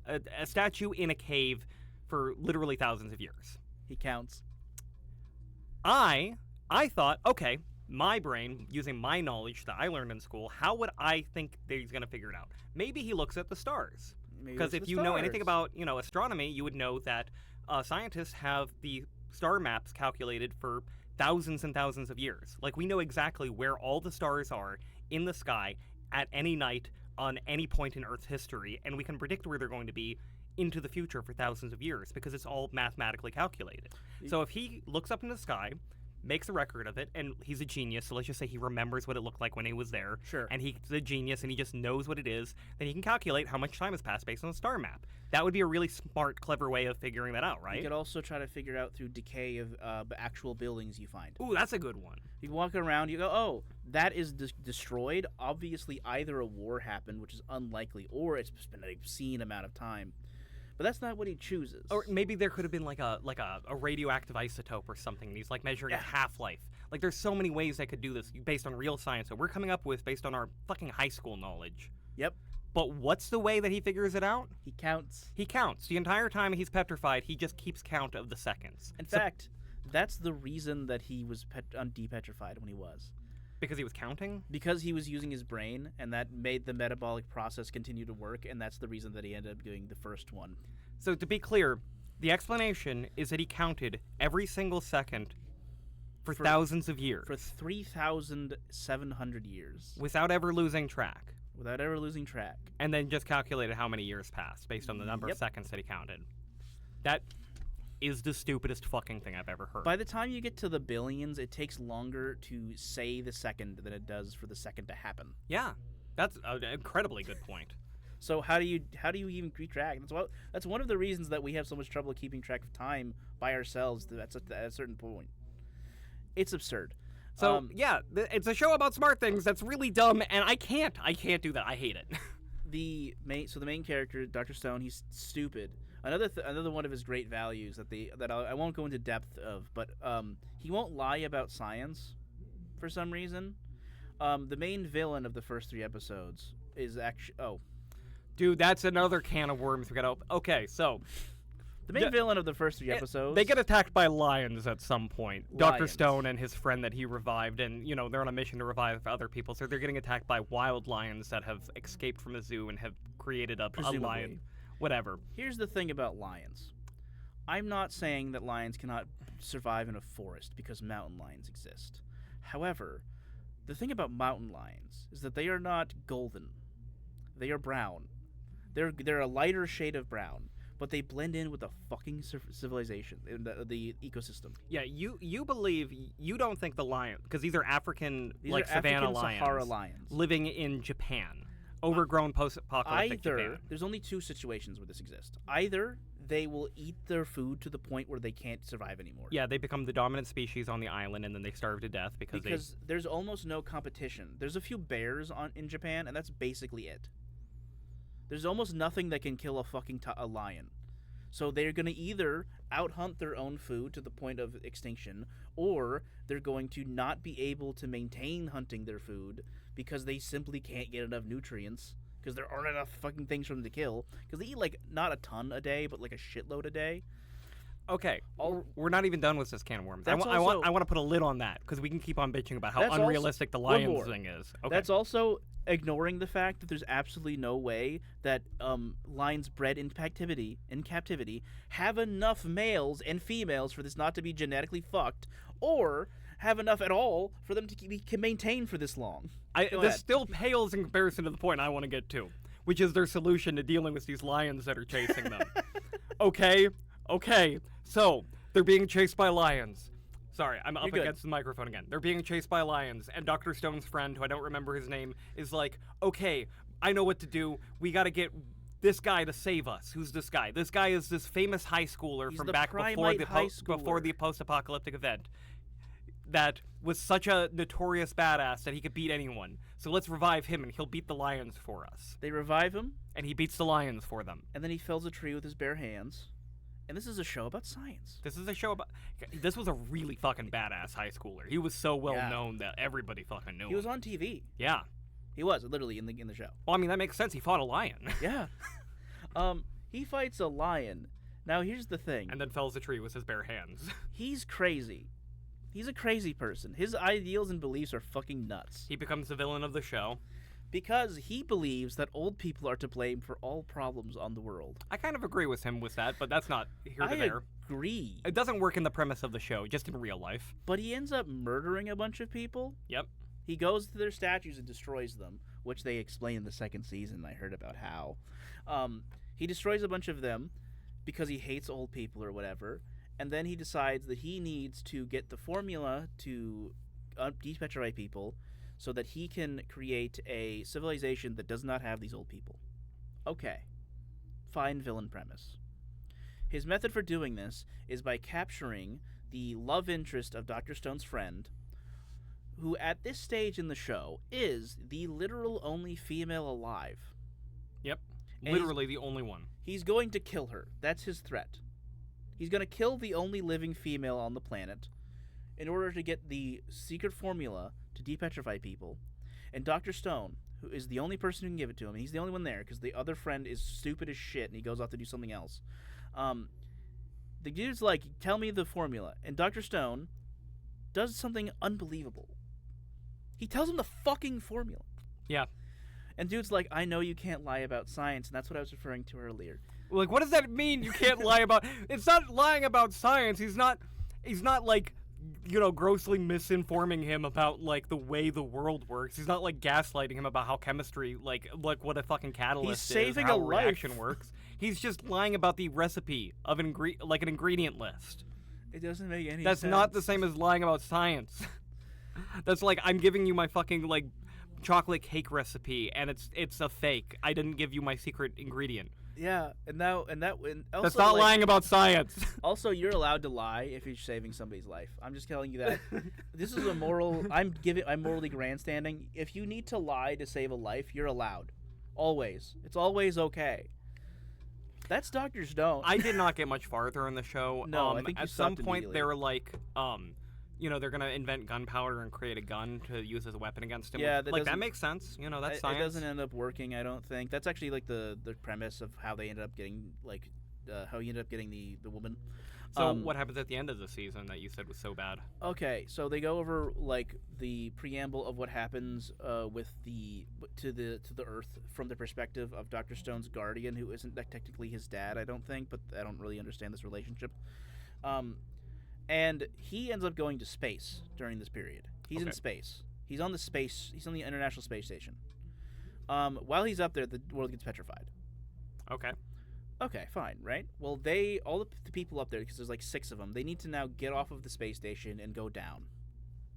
a statue in a cave for literally thousands of years? He counts. I thought, okay, my brain, using my knowledge that I learned in school, how would I think that he's going to figure it out? Maybe he looks at the stars. Because if you know anything about, astronomy, you would know that scientists have the star maps calculated for thousands and thousands of years. We know exactly where all the stars are in the sky at any night on any point in Earth's history, and we can predict where they're going to be into the future for thousands of years because it's all mathematically calculated. So if he looks up in the sky, makes a record of it, and he's a genius, so let's just say he remembers what it looked like when he was there. Sure. And he's a genius, and he just knows what it is, then he can calculate how much time has passed based on the star map. That would be a really smart, clever way of figuring that out, right? You could also try to figure out through decay of actual buildings you find. Ooh, that's a good one. You walk around, you go, oh, that is destroyed. Obviously, either a war happened, which is unlikely, or it's been an obscene amount of time. But that's not what he chooses. Or maybe there could have been a radioactive isotope or something. And he's measuring a half-life. There's so many ways I could do this based on real science that we're coming up with based on our fucking high school knowledge. Yep. But what's the way that he figures it out? He counts. He counts. The entire time he's petrified, he just keeps count of the seconds. In fact, that's the reason that he was depetrified when he was. Because he was counting? Because he was using his brain, and that made the metabolic process continue to work, and that's the reason that he ended up doing the first one. So to be clear, the explanation is that he counted every single second for thousands of years. For 3,700 years. Without ever losing track. Without ever losing track. And then just calculated how many years passed based on the number of seconds that he counted. That is the stupidest fucking thing I've ever heard. By the time you get to the billions, it takes longer to say the second than it does for the second to happen. Yeah, that's an incredibly good point. So how do you even keep track? That's one of the reasons that we have so much trouble keeping track of time by ourselves. At a certain point, it's absurd. So yeah, it's a show about smart things that's really dumb, and I can't do that. I hate it. The main character, Dr. Stone, he's stupid. Another one of his great values that I won't go into depth of, but he won't lie about science for some reason. The main villain of the first 3 episodes is actually Dude, that's another can of worms we gotta open. Okay, so the main villain of the first 3 episodes. They get attacked by lions at some point. Dr. Lions. Stone and his friend that he revived, and they're on a mission to revive other people, so they're getting attacked by wild lions that have escaped from a zoo and have created a lion. Whatever. Here's the thing about lions. I'm not saying that lions cannot survive in a forest because mountain lions exist. However, the thing about mountain lions is that they are not golden. They are brown. They're a lighter shade of brown, but they blend in with the fucking civilization, the ecosystem. Yeah, you believe, you don't think the lion, because these are African, These like are savanna African lions, Sahara lions. living in Japan, overgrown post-apocalyptic Japan. There's only 2 situations where this exists. Either they will eat their food to the point where they can't survive anymore. Yeah, they become the dominant species on the island, and then they starve to death because there's almost no competition. There's a few bears in Japan, and that's basically it. There's almost nothing that can kill a lion. So they're going to either outhunt their own food to the point of extinction, or they're going to not be able to maintain hunting their food because they simply can't get enough nutrients, because there aren't enough fucking things for them to kill, because they eat, like, not a ton a day, but, like, a shitload a day. Okay, we're not even done with this can of worms. I That's want to put a lid on that, because we can keep on bitching about how unrealistic the lions thing is. Okay. That's also ignoring the fact that there's absolutely no way that lions bred in captivity have enough males and females for this not to be genetically fucked, or have enough at all for them to be maintained for this long. This still pales in comparison to the point I want to get to, which is their solution to dealing with these lions that are chasing them. Okay, so they're being chased by lions. Sorry, I'm up against the microphone again. They're being chased by lions, and Dr. Stone's friend, who I don't remember his name, is like, okay, I know what to do. We gotta get this guy to save us. Who's this guy? This guy is this famous high schooler from back before the post-apocalyptic event that was such a notorious badass that he could beat anyone. So let's revive him, and he'll beat the lions for us. They revive him, and he beats the lions for them. and then he fells a tree with his bare hands. And this is a show about science. This was a really fucking badass high schooler. He was so well known that everybody fucking knew him. He was on TV. Yeah. He was, literally, in the show. Well, I mean, that makes sense. He fought a lion. Yeah. He fights a lion. Now, here's the thing. And then fells a tree with his bare hands. He's crazy. He's a crazy person. His ideals and beliefs are fucking nuts. He becomes the villain of the show. Because he believes that old people are to blame for all problems on the world. I kind of agree with him with that, but that's not here to there. I agree. It doesn't work in the premise of the show, just in real life. But he ends up murdering a bunch of people. Yep. He goes to their statues and destroys them, which they explain in the 2nd season. I heard about how. He destroys a bunch of them because he hates old people or whatever, and then he decides that he needs to get the formula to depetrify people so that he can create a civilization that does not have these old people. Okay. Fine villain premise. His method for doing this is by capturing the love interest of Dr. Stone's friend, who at this stage in the show is the literal only female alive. Yep. Literally the only one. He's going to kill her. That's his threat. He's going to kill the only living female on the planet in order to get the secret formula to depetrify people. And Dr. Stone, who is the only person who can give it to him, and he's the only one there because the other friend is stupid as shit and he goes off to do something else. The dude's like, tell me the formula. And Dr. Stone does something unbelievable. He tells him the fucking formula. Yeah. And dude's like, I know you can't lie about science, and that's what I was referring to earlier. Like, what does that mean? You can't lie about... It's not lying about science. He's not like, grossly misinforming him about, like, the way the world works. He's not, like, gaslighting him about how chemistry, like what a fucking catalyst is, how a reaction works. He's just lying about the recipe of an ingredient list. It doesn't make any sense. That's not the same as lying about science. That's like, I'm giving you my fucking, like, chocolate cake recipe, and it's a fake. I didn't give you my secret ingredient. Yeah, and also That's not like, lying about science. Also, you're allowed to lie if you're saving somebody's life. I'm just telling you that. This is a moral. I'm morally grandstanding. If you need to lie to save a life, you're allowed. Always. It's always okay. That's Dr. Stone. I did not get much farther in the show. No, I think you at some stopped point they immediately. were like, they're gonna invent gunpowder and create a gun to use as a weapon against him. Yeah, which, that that doesn't- makes sense. That's It science. doesn't end up working, I don't think. That's actually like the premise of how they ended up getting how he ended up getting the woman. So what happens at the end of the season that you said was so bad? Okay, so they go over like the preamble of what happens with to the Earth from the perspective of Dr. Stone's guardian, who isn't technically his dad, I don't think, but I don't really understand this relationship. And he ends up going to space during this period. He's in Okay. space. He's on the International Space Station. While he's up there, the world gets petrified. Okay. Okay, fine, right? Well, all the people up there, because there's like 6 of them, they need to now get off of the space station and go down,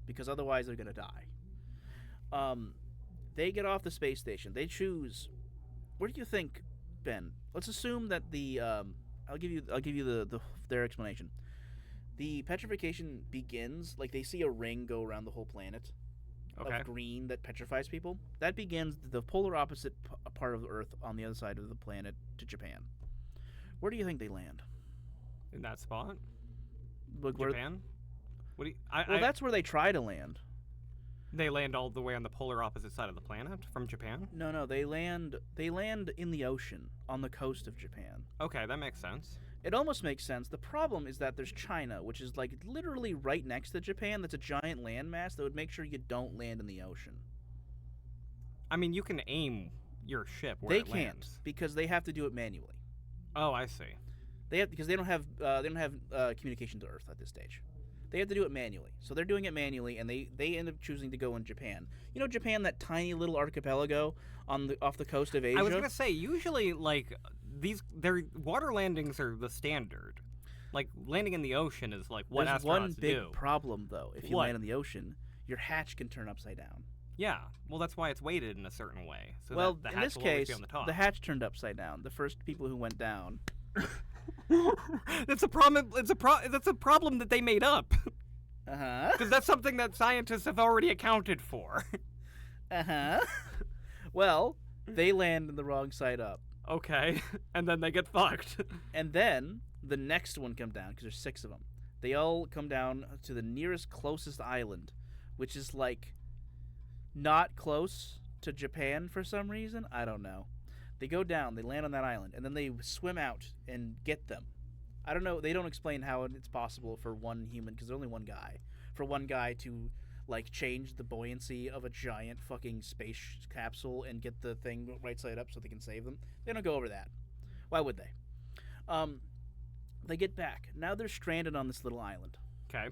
because otherwise they're gonna die. They get off the space station. They choose. Where do you think, Ben? Let's assume that I'll give you their explanation. The petrification begins like they see a ring go around the whole planet Okay. of green that petrifies people. That begins the polar opposite part of the Earth on the other side of the planet to Japan. Where do you think they land? In that spot, Like, Japan. What do you? That's where they try to land. They land all the way on the polar opposite side of the planet from Japan. No, they land in the ocean on the coast of Japan. Okay, that makes sense. It almost makes sense. The problem is that there's China, which is like literally right next to Japan. That's a giant landmass that would make sure you don't land in the ocean. I mean, you can aim your ship where They it can't lands. because they have to do it manually. Oh, I see. Because they don't have communication to Earth at this stage. They have to do it manually. So they're doing it manually, and they end up choosing to go in Japan. You know Japan, that tiny little archipelago off the coast of Asia? I was gonna say usually like their water landings are the standard. Like landing in the ocean is like what There's astronauts one big do. problem, though. If you What? land in the ocean, your hatch can turn upside down. Yeah, well that's why it's weighted in a certain way. So Well, that the in hatch this will always case, be on the top. the hatch turned upside down. The first people who went down. That's a problem. That's a problem that they made up Uh-huh. because that's something that scientists have already accounted for. Uh-huh. Well, they land in the wrong side up. Okay, and then they get fucked. And then the next one come down, because there's 6 of them. They all come down to the nearest closest island, which is like not close to Japan for some reason. I don't know. They go down, they land on that island, and then they swim out and get them. I don't know. They don't explain how it's possible for one human, because there's only one guy, for one guy to like change the buoyancy of a giant fucking space capsule and get the thing right side up so they can save them. They don't go over that. Why would they? They get back. Now they're stranded on this little island. Okay.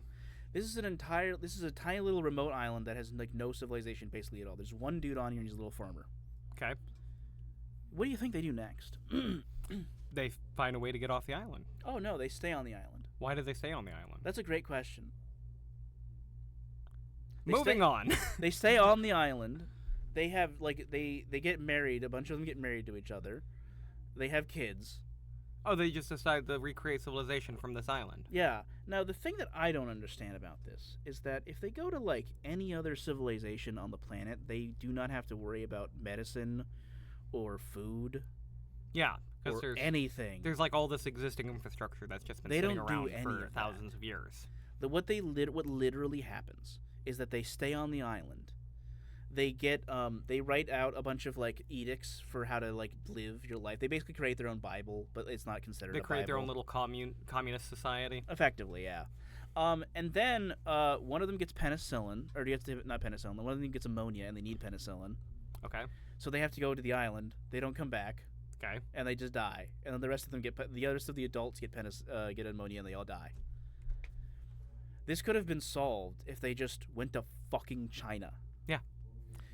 This is a tiny little remote island that has like no civilization basically at all. There's one dude on here and he's a little farmer. Okay. What do you think they do next? They find a way to get off the island. Oh no, they stay on the island. Why do they stay on the island? That's a great question. They Moving stay- on. They stay on the island. They have like they get married. A bunch of them get married to each other. They have kids. Oh, they just decided to recreate civilization from this island. Yeah. Now the thing that I don't understand about this is that if they go to like any other civilization on the planet, they do not have to worry about medicine or food Yeah, because or anything. there's like all this existing infrastructure that's just been They sitting don't do around any for of thousands of years. What literally happens is that they stay on the island. They get they write out a bunch of like edicts for how to like live your life. They basically create their own Bible, but it's not considered They a create their Bible. own little communist society. Effectively, yeah. And then one of them gets penicillin, or not penicillin. One of them gets ammonia, and they need penicillin. Okay. So they have to go to the island. They don't come back, Okay. and they just die. And then the rest of them the rest of the adults get get ammonia, and they all die. This could have been solved if they just went to fucking China. Yeah.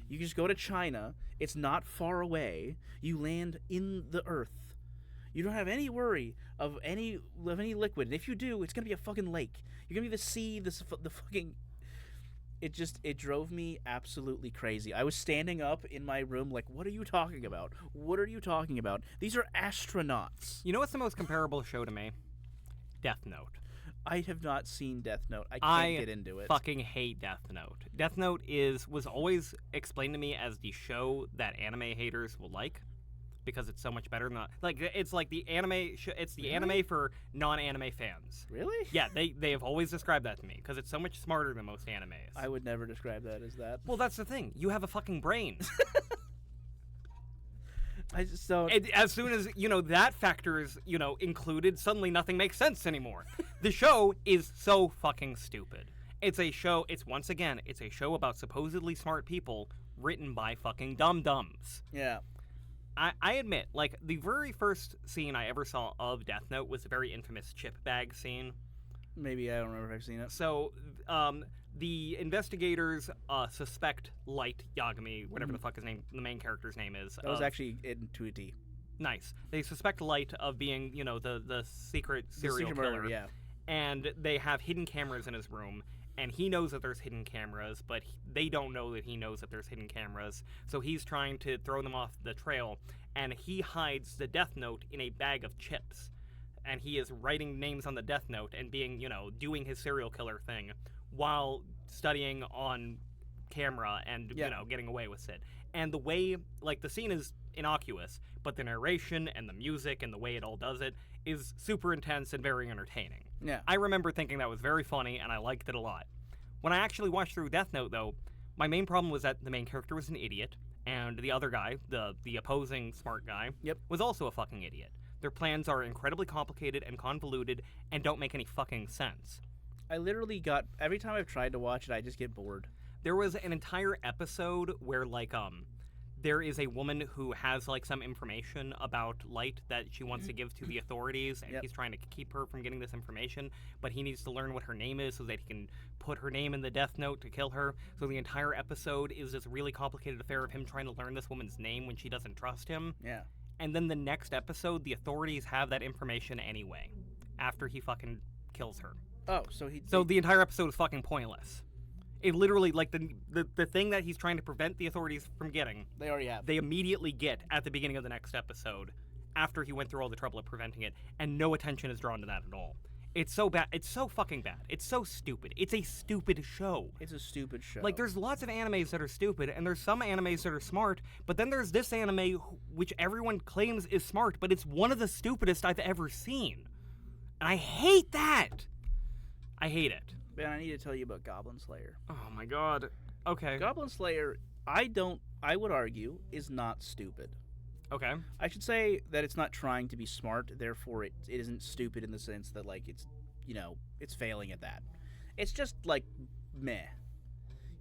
You just go to China. It's not far away. You land in the earth. You don't have any worry of any liquid. And if you do, it's gonna be a fucking lake. You're gonna be the sea, the fucking. it drove me absolutely crazy. I was standing up in my room like, what are you talking about? What are you talking about? These are astronauts. You know what's the most comparable show to me? Death Note. I have not seen Death Note. I can't get into it. Fucking hate Death Note. Death Note was always explained to me as the show that anime haters will like, because it's so much better than it's like the anime. It's the anime for non-anime fans. Really? Yeah, they have always described that to me because it's so much smarter than most animes. I would never describe that as that. Well, that's the thing. You have a fucking brain. I just don't. As soon as that factor is included, suddenly nothing makes sense anymore. The show is so fucking stupid. It's a show. It's a show about supposedly smart people written by fucking dum-dums. Yeah. I admit, like, the very first scene I ever saw of Death Note was the very infamous chip bag scene. Maybe I don't remember if I've seen it. So, the investigators suspect Light Yagami, whatever the fuck the main character's name is. That was actually in 2D. Nice. They suspect Light of being, the secret serial killer. Murder, yeah. And they have hidden cameras in his room. And he knows that there's hidden cameras, but they don't know that he knows that there's hidden cameras. So he's trying to throw them off the trail, and he hides the Death Note in a bag of chips. And he is writing names on the Death Note and being, doing his serial killer thing while studying on camera and, getting away with it. And the way, like, the scene is innocuous, but the narration and the music and the way it all does it is super intense and very entertaining. Yeah. I remember thinking that was very funny, and I liked it a lot. When I actually watched through Death Note, though, my main problem was that the main character was an idiot, and the other guy, the opposing smart guy, was also a fucking idiot. Their plans are incredibly complicated and convoluted and don't make any fucking sense. I literally every time I've tried to watch it, I just get bored. There was an entire episode where, like, there is a woman who has, like, some information about Light that she wants to give to the authorities, and he's trying to keep her from getting this information, but he needs to learn what her name is so that he can put her name in the Death Note to kill her. So the entire episode is this really complicated affair of him trying to learn this woman's name when she doesn't trust him. Yeah. And then the next episode, the authorities have that information anyway, after he fucking kills her. Oh, so the entire episode is fucking pointless. It literally, like, the thing that he's trying to prevent the authorities from getting, they already have. They immediately get at the beginning of the next episode, after he went through all the trouble of preventing it, and no attention is drawn to that at all. It's so bad. It's so fucking bad. It's so stupid. It's a stupid show. It's a stupid show. Like, there's lots of animes that are stupid, and there's some animes that are smart, but then there's this anime which everyone claims is smart, but it's one of the stupidest I've ever seen. And I hate that! I hate it. Ben, I need to tell you about Goblin Slayer. Oh my god. Okay. Goblin Slayer, I would argue, is not stupid. Okay. I should say that it's not trying to be smart, therefore it isn't stupid in the sense that, like, it's, it's failing at that. It's just, like, meh.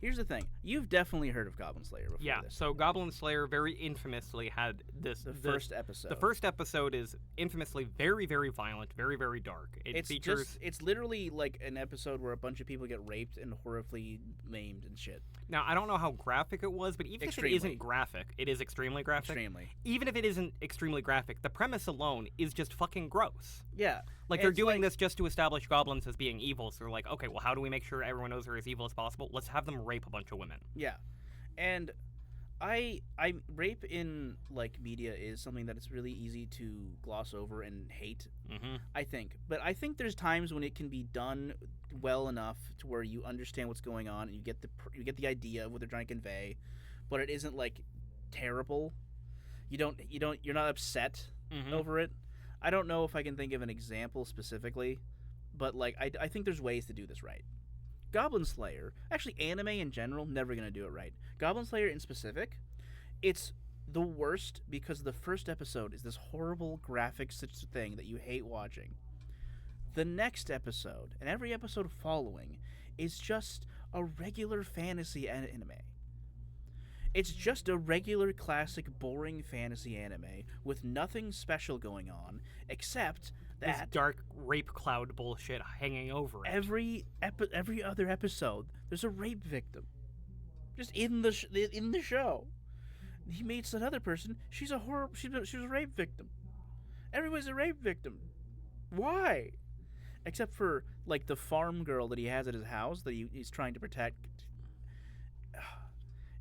Here's the thing. You've definitely heard of Goblin Slayer before this. So Goblin Slayer very infamously had this... The first episode. The first episode is infamously very, very violent, very, very dark. It's literally like an episode where a bunch of people get raped and horribly maimed and shit. Now, I don't know how graphic it was, but even if it isn't graphic, it is extremely graphic. Extremely. Even if it isn't extremely graphic, the premise alone is just fucking gross. Yeah. Like, they're doing this just to establish goblins as being evil, so they're like, okay, well, how do we make sure everyone knows they're as evil as possible? Let's have them rape a bunch of women. Yeah. And I rape in, like, media is something that it's really easy to gloss over and hate, I think. But I think there's times when it can be done well enough to where you understand what's going on and you get the idea of what they're trying to convey, but it isn't, like, terrible. You're not upset over it. I don't know if I can think of an example specifically, but, like, I think there's ways to do this right. Goblin Slayer, actually anime in general, never gonna do it right. Goblin Slayer in specific, it's the worst because the first episode is this horrible graphic thing that you hate watching. The next episode, and every episode following, is just a regular fantasy anime. It's just a regular classic boring fantasy anime with nothing special going on except this dark rape cloud bullshit hanging over it. Every other episode, there's a rape victim, just in the show. He meets another person. She's a rape victim. Everybody's a rape victim. Why? Except for, like, the farm girl that he has at his house that he's trying to protect.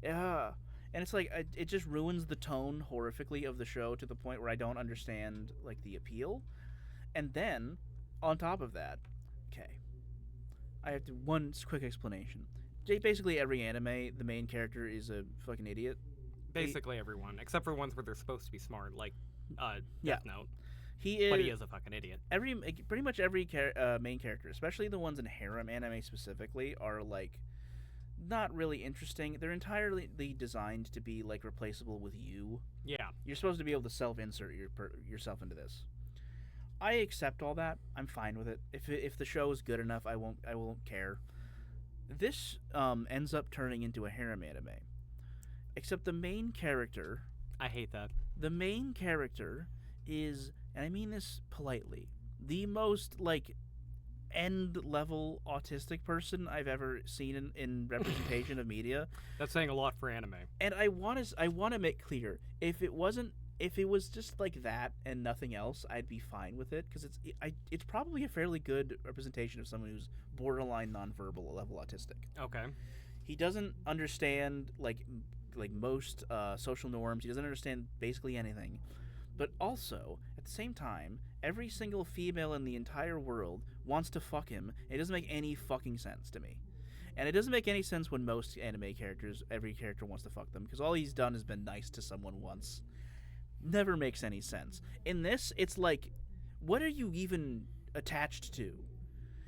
Yeah. And it's like it just ruins the tone horrifically of the show to the point where I don't understand like the appeal. And then on top of that, okay, I have to one quick explanation. Basically every anime, the main character is a fucking idiot. Basically everyone, except for ones where they're supposed to be smart, like Yeah. Death Note. He is, But he is a fucking idiot. pretty much every main character, especially the ones in harem anime specifically, are like not really interesting. They're entirely designed to be like replaceable with you. Yeah. You're supposed to be able to self-insert yourself into this. I accept all that. I'm fine with it. If the show is good enough, I won't care. This ends up turning into a harem anime, except the main character. I hate that. The main character is, and I mean this politely, the most like end level autistic person I've ever seen in representation of media. That's saying a lot for anime. And I want to make clear, if it was just like that and nothing else, I'd be fine with it, because it's probably a fairly good representation of someone who's borderline nonverbal level autistic. Okay. He doesn't understand like most social norms. He doesn't understand basically anything. But also, at the same time, every single female in the entire world wants to fuck him. It doesn't make any fucking sense to me. And it doesn't make any sense when most anime characters, every character wants to fuck them, because all he's done is been nice to someone once. Never makes any sense. In this, it's like, what are you even attached to?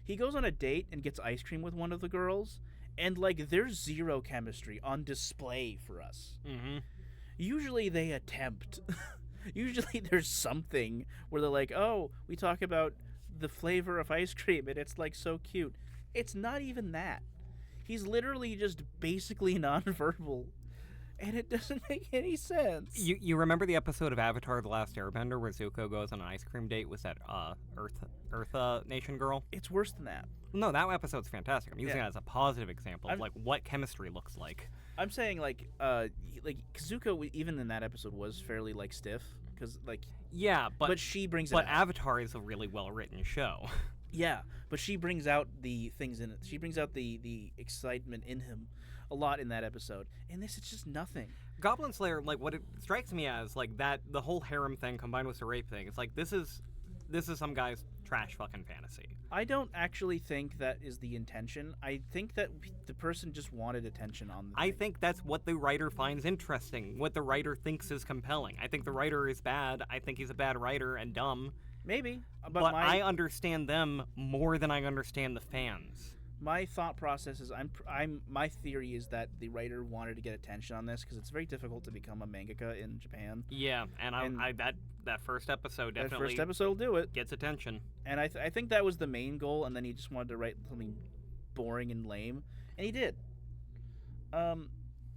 He goes on a date and gets ice cream with one of the girls, and like there's zero chemistry on display for us. Mm-hmm. Usually they attempt. Usually there's something where they're like, oh, we talk about the flavor of ice cream and it's like so cute. It's not even that. He's literally just basically nonverbal, and it doesn't make any sense. You remember the episode of Avatar: The Last Airbender where Zuko goes on an ice cream date with that Earth Nation girl? It's worse than that. No, that episode's fantastic. I'm using Yeah. it as a positive example of I'm- like what chemistry looks like. I'm saying like Zuko even in that episode was fairly like stiff, because like Yeah, but she brings it but out. Avatar is a really well written show. Yeah, but she brings out the things in it. She brings out the excitement in him a lot in that episode. In this, it's just nothing. Goblin Slayer, like what it strikes me as, like that the whole harem thing combined with the rape thing. It's like this is some guy's trash fucking fantasy. I don't actually think that is the intention. I think that the person just wanted attention on the I thing. think that's what the writer finds interesting, what the writer thinks is compelling. I think the writer is bad. I think he's a bad writer and dumb. Maybe, But but I understand them more than I understand the fans. my thought process is my theory is that the writer wanted to get attention on this, because it's very difficult to become a mangaka in Japan. Yeah, and I that first episode That definitely first episode will do it, gets attention. and I think that was the main goal, and then he just wanted to write something boring and lame, and he did. All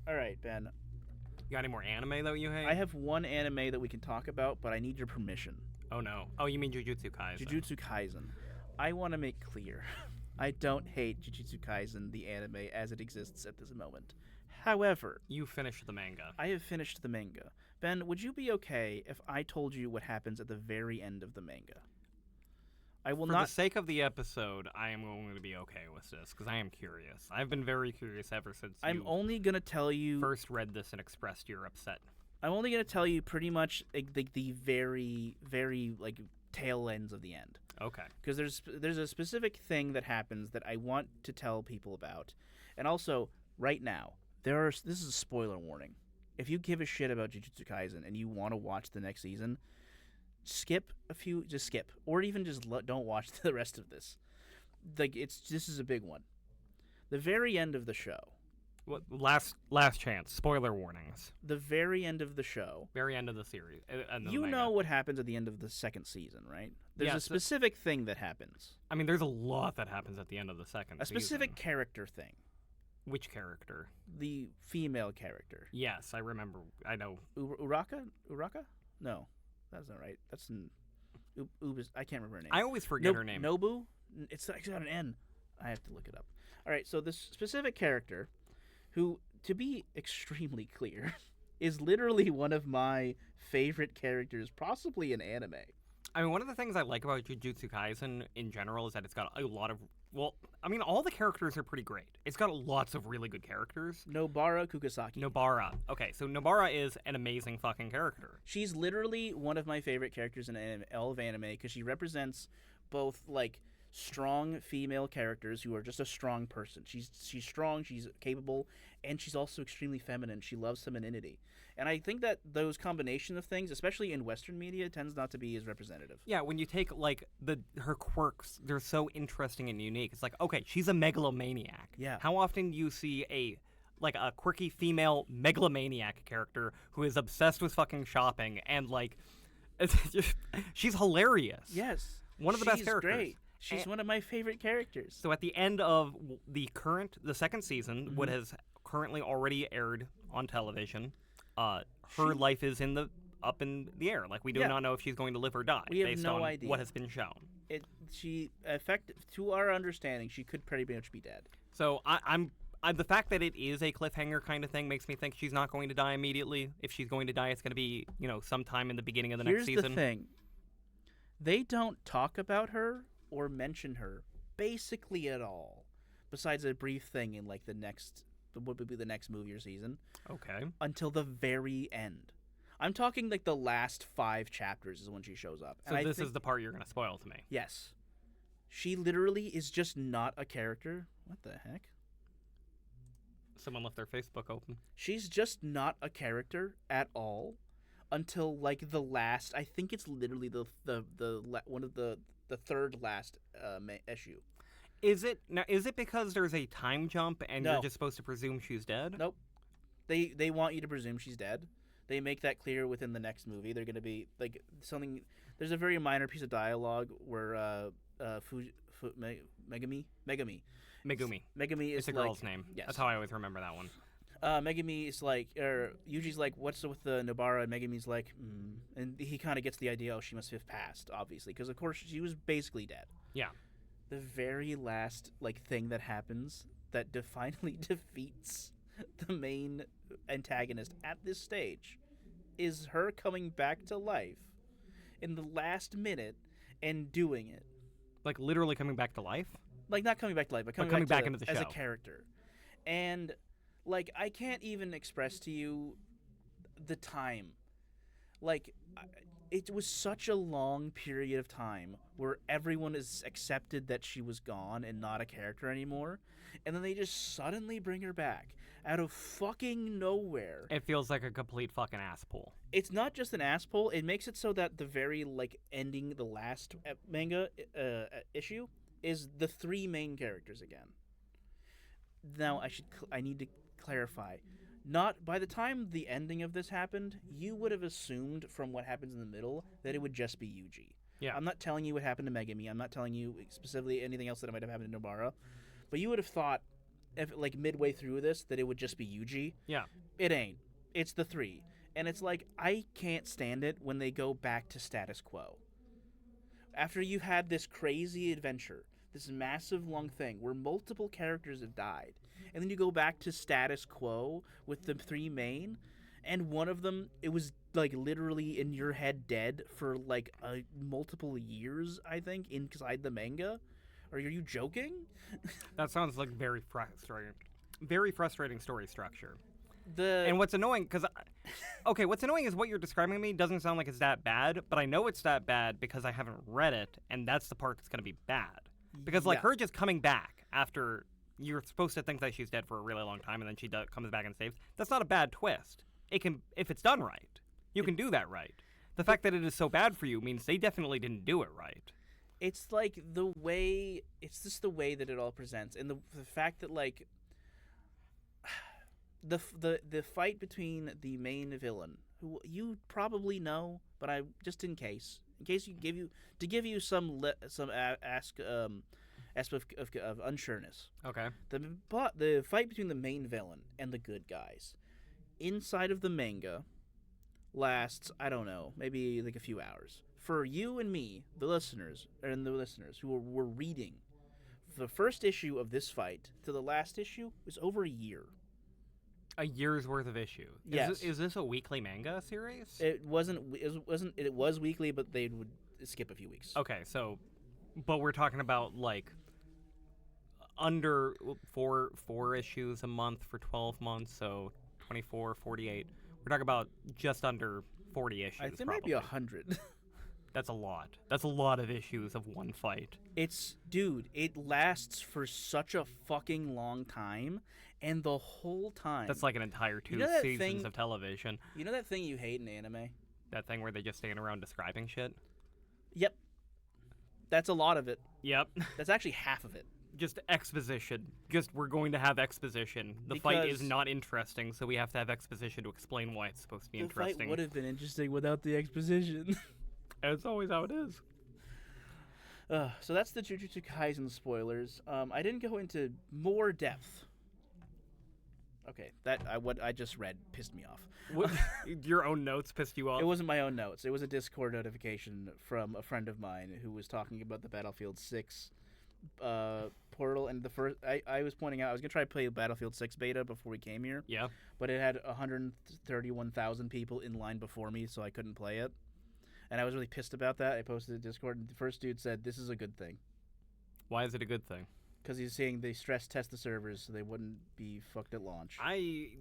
right, Ben. You got any more anime though you hate? I have one anime that we can talk about, but I need your permission. Oh no. Oh, you mean Jujutsu Kaisen? Jujutsu Kaisen. I want to make clear, I don't hate Jujutsu Kaisen, the anime, as it exists at this moment. However, You finished the manga. I have finished the manga. Ben, would you be okay if I told you what happens at the very end of the manga? I will For not. the sake of the episode, I am going to be okay with this because I am curious. I've been very curious ever since I'm you only gonna tell you. first read this and expressed your upset. I'm only gonna tell you pretty much like the very, very like tail ends of the end. Okay. Because there's a specific thing that happens that I want to tell people about, and also right now this is a spoiler warning. If you give a shit about Jujutsu Kaisen and you want to watch the next season, just skip, or even just don't watch the rest of this. Like this is a big one. The very end of the show. What last chance? Spoiler warnings. The very end of the show. Very end of the series. End of the You manga. know what happens at the end of the second season, right? There's Yeah, a specific thing that happens. I mean, there's a lot that happens at the end of the second A specific season. character thing. Which character? The female character. Yes, I remember. I know. Uraka? No, that's not right. That's an I can't remember her name. I always forget her name. Nobu? It's got an N. I have to look it up. All right, so this specific character, who, to be extremely clear, is literally one of my favorite characters, possibly in anime. I mean, one of the things I like about Jujutsu Kaisen in general is that it's got a lot of Well, I mean, all the characters are pretty great. It's got lots of really good characters. Nobara Kugasaki. Nobara. Okay, so Nobara is an amazing fucking character. She's literally one of my favorite characters in all of anime because she represents both like strong female characters who are just a strong person. She's strong, she's capable, and she's also extremely feminine. She loves femininity. And I think that those combination of things, especially in Western media, tends not to be as representative. Yeah, when you take like her quirks, they're so interesting and unique. It's like, okay, she's a megalomaniac. Yeah. How often do you see a quirky female megalomaniac character who is obsessed with fucking shopping and like she's hilarious. Yes. One of the best characters. Great. She's one of my favorite characters. So at the end of the second season, what has currently already aired on television, her life is up in the air. Like, we do not know if she's going to live or die We have based no on idea. what has been shown. To our understanding, she could pretty much be dead. So the fact that it is a cliffhanger kind of thing makes me think she's not going to die immediately. If she's going to die, it's going to be, sometime in the beginning of the next season. Here's the thing. They don't talk about her or mention her basically at all, besides a brief thing in like what would be the next movie or season. Okay. Until the very end. I'm talking like the last 5 chapters is when she shows up. So this is the part you're going to spoil to me. Yes. She literally is just not a character. What the heck? Someone left their Facebook open. She's just not a character at all until like the last. I think it's literally the one of the third last issue. Is it because there's a time jump and No. you're just supposed to presume she's dead? Nope. They want you to presume she's dead. They make that clear within the next movie. They're going to be like something. There's a very minor piece of dialogue where Megumi is It's a like, girl's name. Yes. That's how I always remember that one. Megumi is like, or Yuji's like, what's with the Nobara? And Megumi's like, and he kind of gets the idea, oh, she must have passed, obviously, because of course she was basically dead. Yeah. The very last thing that happens that finally defeats the main antagonist at this stage is her coming back to life in the last minute and doing it. Like literally coming back to life? Like not coming back to life, but coming back into the as show. a character. And like I can't even express to you the time. Like it was such a long period of time where everyone has accepted that she was gone and not a character anymore, and then they just suddenly bring her back out of fucking nowhere. It feels like a complete fucking ass pull. It's not just an ass pull. It makes it so that the very ending, the last manga issue is the 3 main characters again. Now I need to clarify. Not by the time the ending of this happened, you would have assumed from what happens in the middle that it would just be Yuji. Yeah. I'm not telling you what happened to Megumi. I'm not telling you specifically anything else that might have happened to Nobara. But you would have thought, if midway through this, that it would just be Yuji. Yeah. It ain't. It's the 3. And it's like, I can't stand it when they go back to status quo. After you had this crazy adventure, this massive long thing where multiple characters have died, and then you go back to status quo with the 3 main, and one of them, it was literally in your head dead for multiple years, I think, inside the manga. Are you joking? That sounds like very frustrating story structure. The And what's annoying, because, okay, what's annoying is what you're describing to me doesn't sound like it's that bad, but I know it's that bad because I haven't read it, and that's the part that's going to be bad. Because, Yeah. her just coming back after you're supposed to think that she's dead for a really long time, and then she comes back and saves, that's not a bad twist. It can, if it's done right, you can do that right. The fact that it is so bad for you means they definitely didn't do it right. It's just the way that it all presents, and the fact that the fight between the main villain, who you probably know, but I just in case you give you some aspect of unsureness. Okay. The fight between the main villain and the good guys inside of the manga lasts, I don't know, maybe a few hours. For you and me, the listeners who were reading, the first issue of this fight to the last issue was over a year. A year's worth of issue. Yes. Is this a weekly manga series? It was weekly, but they would skip a few weeks. Okay, but we're talking about under four issues a month for 12 months, so 24, 48. We're talking about just under 40 issues. I think it probably. might be 100. That's a lot. That's a lot of issues of one fight. Dude, it lasts for such a fucking long time, and the whole time. That's like an entire two know that seasons thing- of television. You know that thing you hate in anime? That thing where they just stand around describing shit. Yep. That's a lot of it. Yep. That's actually half of it. Just exposition. Just we're going to have exposition. The fight is Because- not interesting, so we have to have exposition to explain why it's supposed to be The interesting. fight would have been interesting without the exposition. It's always how it is. So that's the Jujutsu Kaisen spoilers. I didn't go into more depth. Okay, what I just read pissed me off. What, your own notes pissed you off? It wasn't my own notes. It was a Discord notification from a friend of mine who was talking about the Battlefield 6 portal, and I was pointing out I was gonna try to play Battlefield 6 beta before we came here, Yeah. but it had 131,000 people in line before me, so I couldn't play it. And I was really pissed about that. I posted it to Discord, and the first dude said, "This is a good thing." Why is it a good thing? Because he's saying they stress test the servers so they wouldn't be fucked at launch. I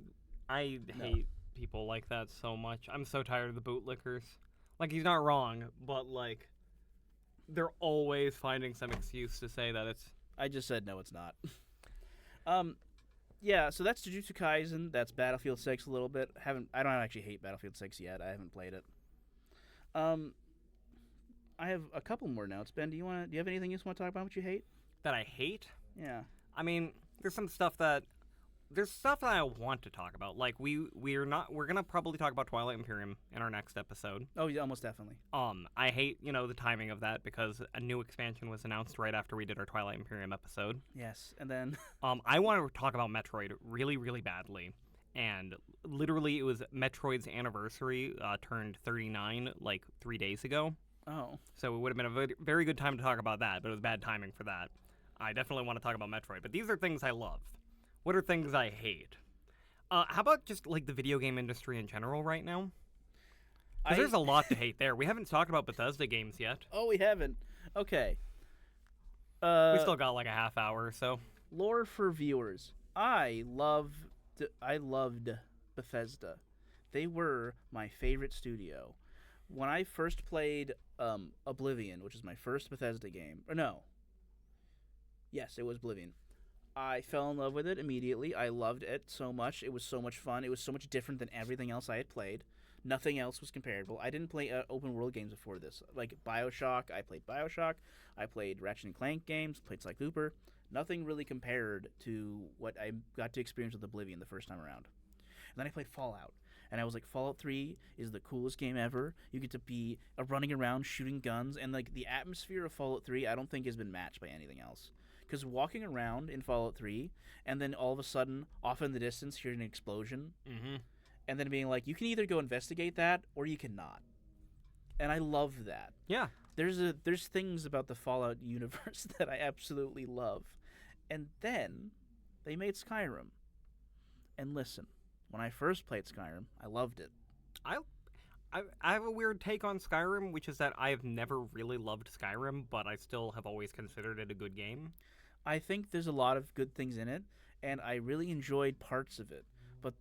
hate people like that so much. I'm so tired of the bootlickers. Like, he's not wrong, but, like, they're always finding some excuse to say that it's... I just said no, it's not. Yeah, so that's Jujutsu Kaisen. That's Battlefield 6 a little bit. I don't actually hate Battlefield 6 yet. I haven't played it. I have a couple more notes. Ben, do you have anything you want to talk about what you hate? That I hate? Yeah. I mean, there's stuff that I want to talk about. Like, we're gonna probably talk about Twilight Imperium in our next episode. Oh, yeah, almost definitely. I hate, the timing of that because a new expansion was announced right after we did our Twilight Imperium episode. Yes, and then I want to talk about Metroid really, really badly. And literally, it was Metroid's anniversary, turned 39, like, 3 days ago. oh, So it would have been a very, very good time to talk about that, but it was bad timing for that. I definitely want to talk about Metroid, but these are things I love. What are things I hate? How about just, like, the video game industry in general right now? Because there's a lot to hate there. We haven't talked about Bethesda games yet. Oh, we haven't. Okay. We still got, like, a half hour or so. Lore for viewers. I loved Bethesda. They were my favorite studio. When I first played Oblivion, which is my first Bethesda game, or no. Yes, it was Oblivion. I fell in love with it immediately. I loved it so much. It was so much fun. It was so much different than everything else I had played. Nothing else was comparable. I didn't play open world games before this. Like BioShock, I played BioShock. I played Ratchet & Clank games, played Sly Cooper. Nothing really compared to what I got to experience with Oblivion the first time around. And then I played Fallout. And I was like, Fallout 3 is the coolest game ever. You get to be running around shooting guns. And like the atmosphere of Fallout 3 I don't think has been matched by anything else. Because walking around in Fallout 3 and then all of a sudden, off in the distance, hearing an explosion. Mm-hmm. And then being like, you can either go investigate that or you cannot. And I love that. Yeah. There's things about the Fallout universe that I absolutely love. And then they made Skyrim. And listen, when I first played Skyrim, I loved it. I have a weird take on Skyrim, which is that I have never really loved Skyrim, but I still have always considered it a good game. I think there's a lot of good things in it, and I really enjoyed parts of it. But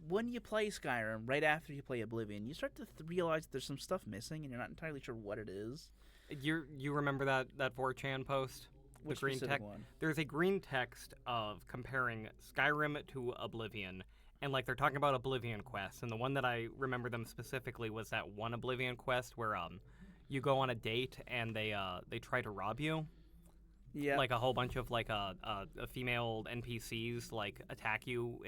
when you play Skyrim, right after you play Oblivion, you start to realize there's some stuff missing, and you're not entirely sure what it is. You remember that 4chan post? Which the green specific text. one? There's a green text of comparing Skyrim to Oblivion, and like they're talking about Oblivion quests, and the one that I remember them specifically was that one Oblivion quest where you go on a date and they try to rob you. Yeah. Like a whole bunch of like female NPCs like attack you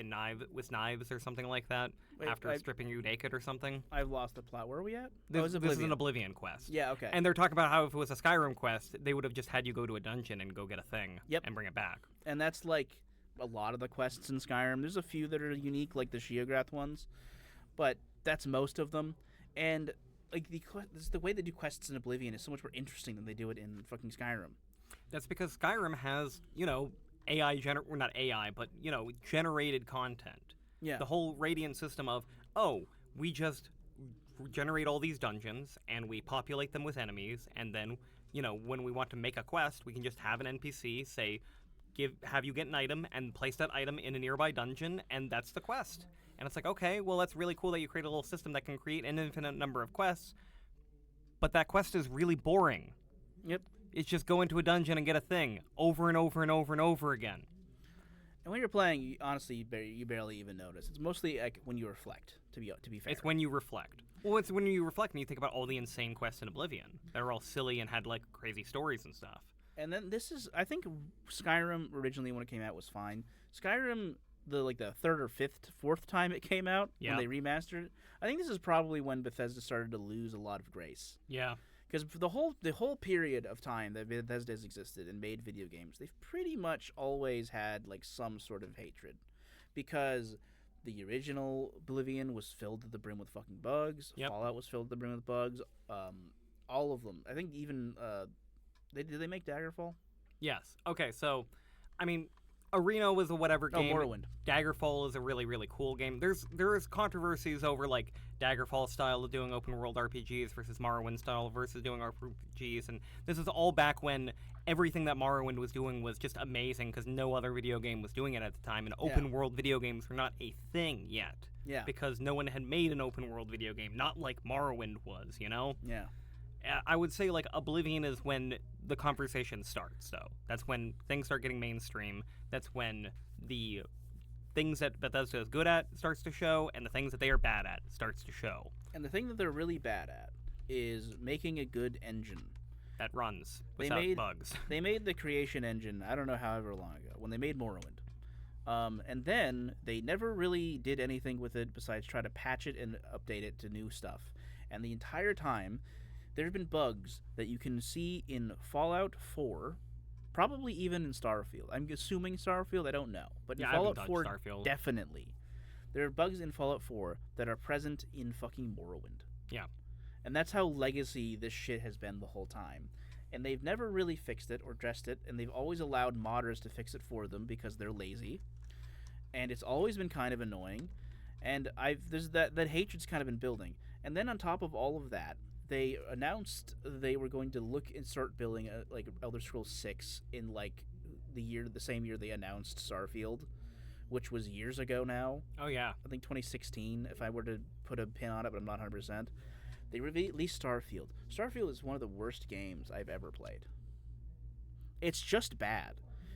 with knives or something like that. Wait, after stripping you naked or something. I've lost the plot. Where are we at? This is an Oblivion quest. Yeah, okay. And they're talking about how if it was a Skyrim quest, they would have just had you go to a dungeon and go get a thing and bring it back. And that's like a lot of the quests in Skyrim. There's a few that are unique, like the Sheograth ones, but that's most of them. And like the way they do quests in Oblivion is so much more interesting than they do it in fucking Skyrim. That's because Skyrim has, not AI, but, generated content. Yeah. The whole Radiant system of, we just generate all these dungeons, and we populate them with enemies, and then, when we want to make a quest, we can just have an NPC say, have you get an item and place that item in a nearby dungeon, and that's the quest. And it's like, okay, well, that's really cool that you create a little system that can create an infinite number of quests, but that quest is really boring. Yep. It's just go into a dungeon and get a thing over and over and over and over again. And when you're playing, honestly, you barely even notice. It's mostly like when you reflect. To be fair, It's when you reflect. Well, it's when you reflect and you think about all the insane quests in Oblivion that are all silly and had like crazy stories and stuff. And then this is, I think, Skyrim originally when it came out was fine. Skyrim, the third or fourth time it came out Yeah. when they remastered it, I think this is probably when Bethesda started to lose a lot of grace. Yeah. Because for the whole period of time that Bethesda has existed and made video games, they've pretty much always had like some sort of hatred, because the original Oblivion was filled to the brim with fucking bugs. Yep. Fallout was filled to the brim with bugs. All of them. I think even did they make Daggerfall? Yes. Okay, so, I mean, Arena was a whatever game. Morrowind. Daggerfall is a really, really cool game. There is controversies over, like, Daggerfall style of doing open world RPGs versus Morrowind style versus doing RPGs, and this is all back when everything that Morrowind was doing was just amazing because no other video game was doing it at the time, and open world video games were not a thing yet. Yeah. Because no one had made an open world video game, not like Morrowind was, you know? Yeah. I would say like Oblivion is when the conversation starts, though. That's when things start getting mainstream. That's when the things that Bethesda is good at starts to show, and the things that they are bad at starts to show. And the thing that they're really bad at is making a good engine. That runs They without made- bugs. They made the creation engine, I don't know however long ago, when they made Morrowind. And then they never really did anything with it besides try to patch it and update it to new stuff. And the entire time, there have been bugs that you can see in Fallout 4, probably even in Starfield. I'm assuming Starfield, I don't know. But in Yeah, I haven't Fallout touched 4, Starfield. definitely. There are bugs in Fallout 4 that are present in fucking Morrowind. Yeah. And that's how legacy this shit has been the whole time. And they've never really fixed it or addressed it, and they've always allowed modders to fix it for them because they're lazy. And it's always been kind of annoying. And there's that hatred's kind of been building. And then on top of all of that, they announced they were going to look and start building like Elder Scrolls 6 in like the same year they announced Starfield, which was years ago now. Oh, yeah. I think 2016, if I were to put a pin on it, but I'm not 100%. They released Starfield. Starfield is one of the worst games I've ever played. It's just bad.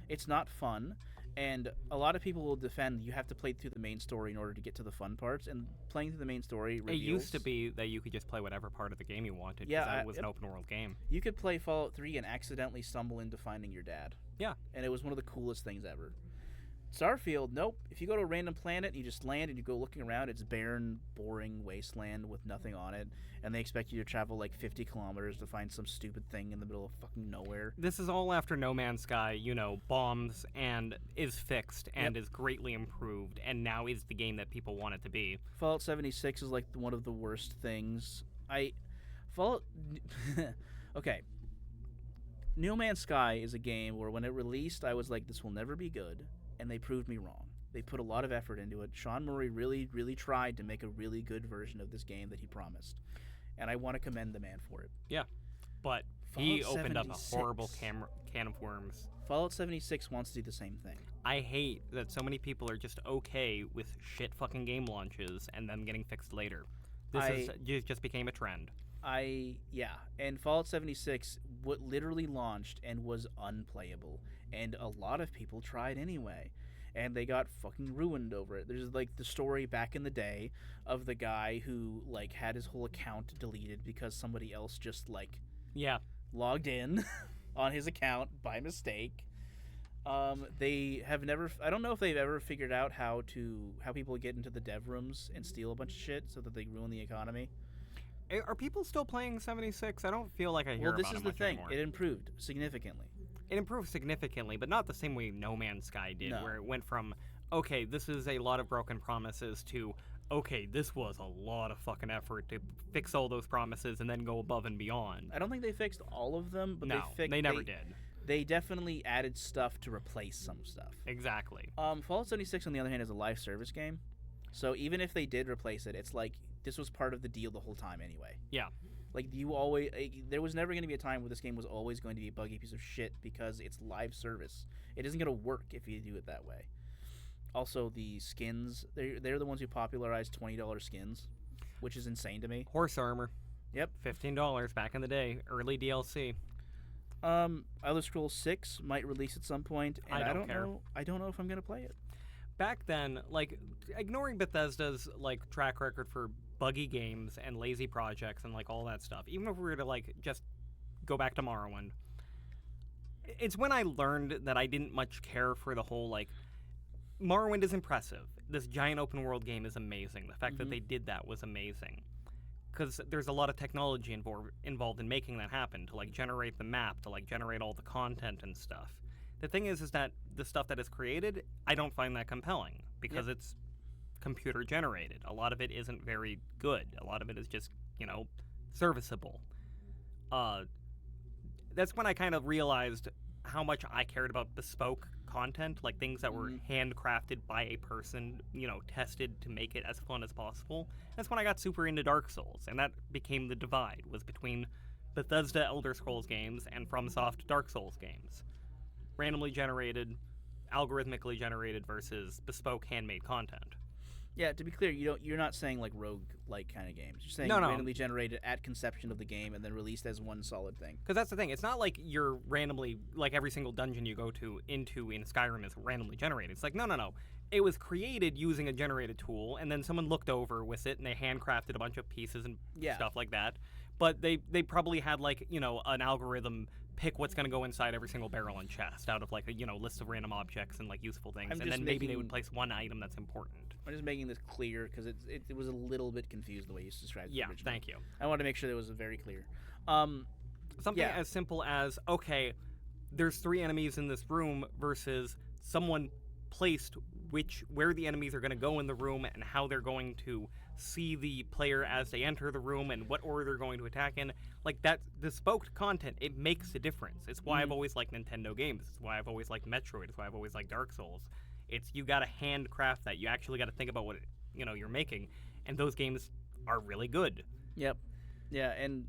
It's not fun, and a lot of people will defend you have to play through the main story in order to get to the fun parts, and playing through the main story reveals... It used to be that you could just play whatever part of the game you wanted, Yeah, because that was an open world game. You could play Fallout 3 and accidentally stumble into finding your dad. Yeah. And it was one of the coolest things ever. Starfield, nope. If you go to a random planet and you just land and you go looking around, it's barren, boring wasteland with nothing on it, and they expect you to travel like 50 kilometers to find some stupid thing in the middle of fucking nowhere. This is all after No Man's Sky, bombs and is fixed and is greatly improved, and now is the game that people want it to be. Fallout 76 is like one of the worst things. Fallout... Okay. No Man's Sky is a game where when it released, I was like, this will never be good, and they proved me wrong. They put a lot of effort into it. Sean Murray really, really tried to make a really good version of this game that he promised, and I want to commend the man for it. Yeah, but he Fallout opened up a 76. horrible can of worms. Fallout 76 wants to do the same thing. I hate that so many people are just okay with shit fucking game launches and them getting fixed later. This just became a trend. And Fallout 76 literally launched and was unplayable, and a lot of people tried anyway, and they got fucking ruined over it. There's like the story back in the day of the guy who like had his whole account deleted because somebody else just like logged in on his account by mistake. They have never, I don't know if they've ever figured out how people get into the dev rooms and steal a bunch of shit so that they ruin the economy. Are people still playing 76? I don't feel like I hear about it much anymore. Well, this is the thing. It improved significantly. It improved significantly, but not the same way No Man's Sky did, where it went from, okay, this is a lot of broken promises to, okay, this was a lot of fucking effort to fix all those promises and then go above and beyond. I don't think they fixed all of them, but they never did. They definitely added stuff to replace some stuff. Exactly. Fallout 76, on the other hand, is a live service game. So even if they did replace it, it's like this was part of the deal the whole time anyway. Yeah. Like there was never going to be a time where this game was always going to be a buggy piece of shit because it's live service. It isn't going to work if you do it that way. Also, the skins, they're the ones who popularized $20 skins, which is insane to me. Horse armor. Yep. $15 back in the day, early DLC. Elder Scrolls 6 might release at some point, and I don't care. know. I don't know if I'm going to play it. Back then, like, ignoring Bethesda's like track record for buggy games and lazy projects and like all that stuff, even if we were to like just go back to Morrowind, it's when I learned that I didn't much care for the whole like Morrowind is impressive. This giant open world game is amazing. The fact that they did that was amazing. Because there's a lot of technology involved in making that happen, to like generate the map, to like generate all the content and stuff. The thing is that the stuff that is created, I don't find that compelling because it's computer generated. A lot of it isn't very good. A lot of it is just, serviceable. That's when I kind of realized how much I cared about bespoke content, like things that were handcrafted by a person, tested to make it as fun as possible. That's when I got super into Dark Souls, and that became the divide, was between Bethesda Elder Scrolls games and FromSoft Dark Souls games. Randomly generated, algorithmically generated versus bespoke handmade content. Yeah, to be clear, you're not saying like rogue-like kind of games. You're saying No. randomly generated at conception of the game and then released as one solid thing. Because that's the thing. It's not like you're randomly, like every single dungeon you go into in Skyrim is randomly generated. It's like, no. It was created using a generated tool, and then someone looked over with it, and they handcrafted a bunch of pieces and stuff like that. But they probably had like, an algorithm pick what's going to go inside every single barrel and chest out of like a list of random objects and like useful things, and then maybe they would place one item that's important. I'm just making this clear because it was a little bit confused the way you described it. Yeah, originally. thank you. I wanted to make sure that it was very clear. Something as simple as, okay, there's 3 enemies in this room versus someone placed where the enemies are going to go in the room and how they're going to see the player as they enter the room and what order they're going to attack in. Like, that bespoke content, it makes a difference. It's why I've always liked Nintendo games. It's why I've always liked Metroid. It's why I've always liked Dark Souls. It's you got to handcraft that. You actually got to think about what you're making, and those games are really good. Yep. Yeah, and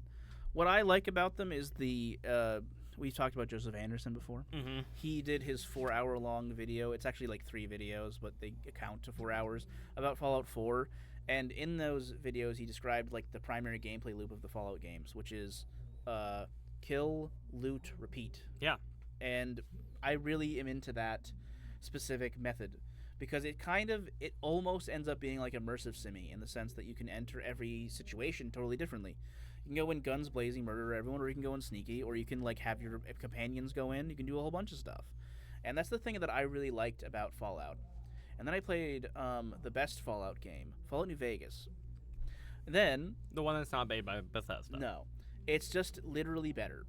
what I like about them is we've talked about Joseph Anderson before. Mm-hmm. He did his 4-hour-long video. It's actually like 3 videos, but they account to 4 hours, about Fallout 4. And in those videos, he described like the primary gameplay loop of the Fallout games, which is kill, loot, repeat. Yeah. And I really am into that specific method because it almost ends up being like immersive simmy in the sense that you can enter every situation totally differently. You can go in guns blazing, murder everyone, or you can go in sneaky, or you can like have your companions go in. You can do a whole bunch of stuff, and that's the thing that I really liked about Fallout. And then I played the best Fallout game, Fallout New Vegas. Then the one that's not made by Bethesda. No, it's just literally better.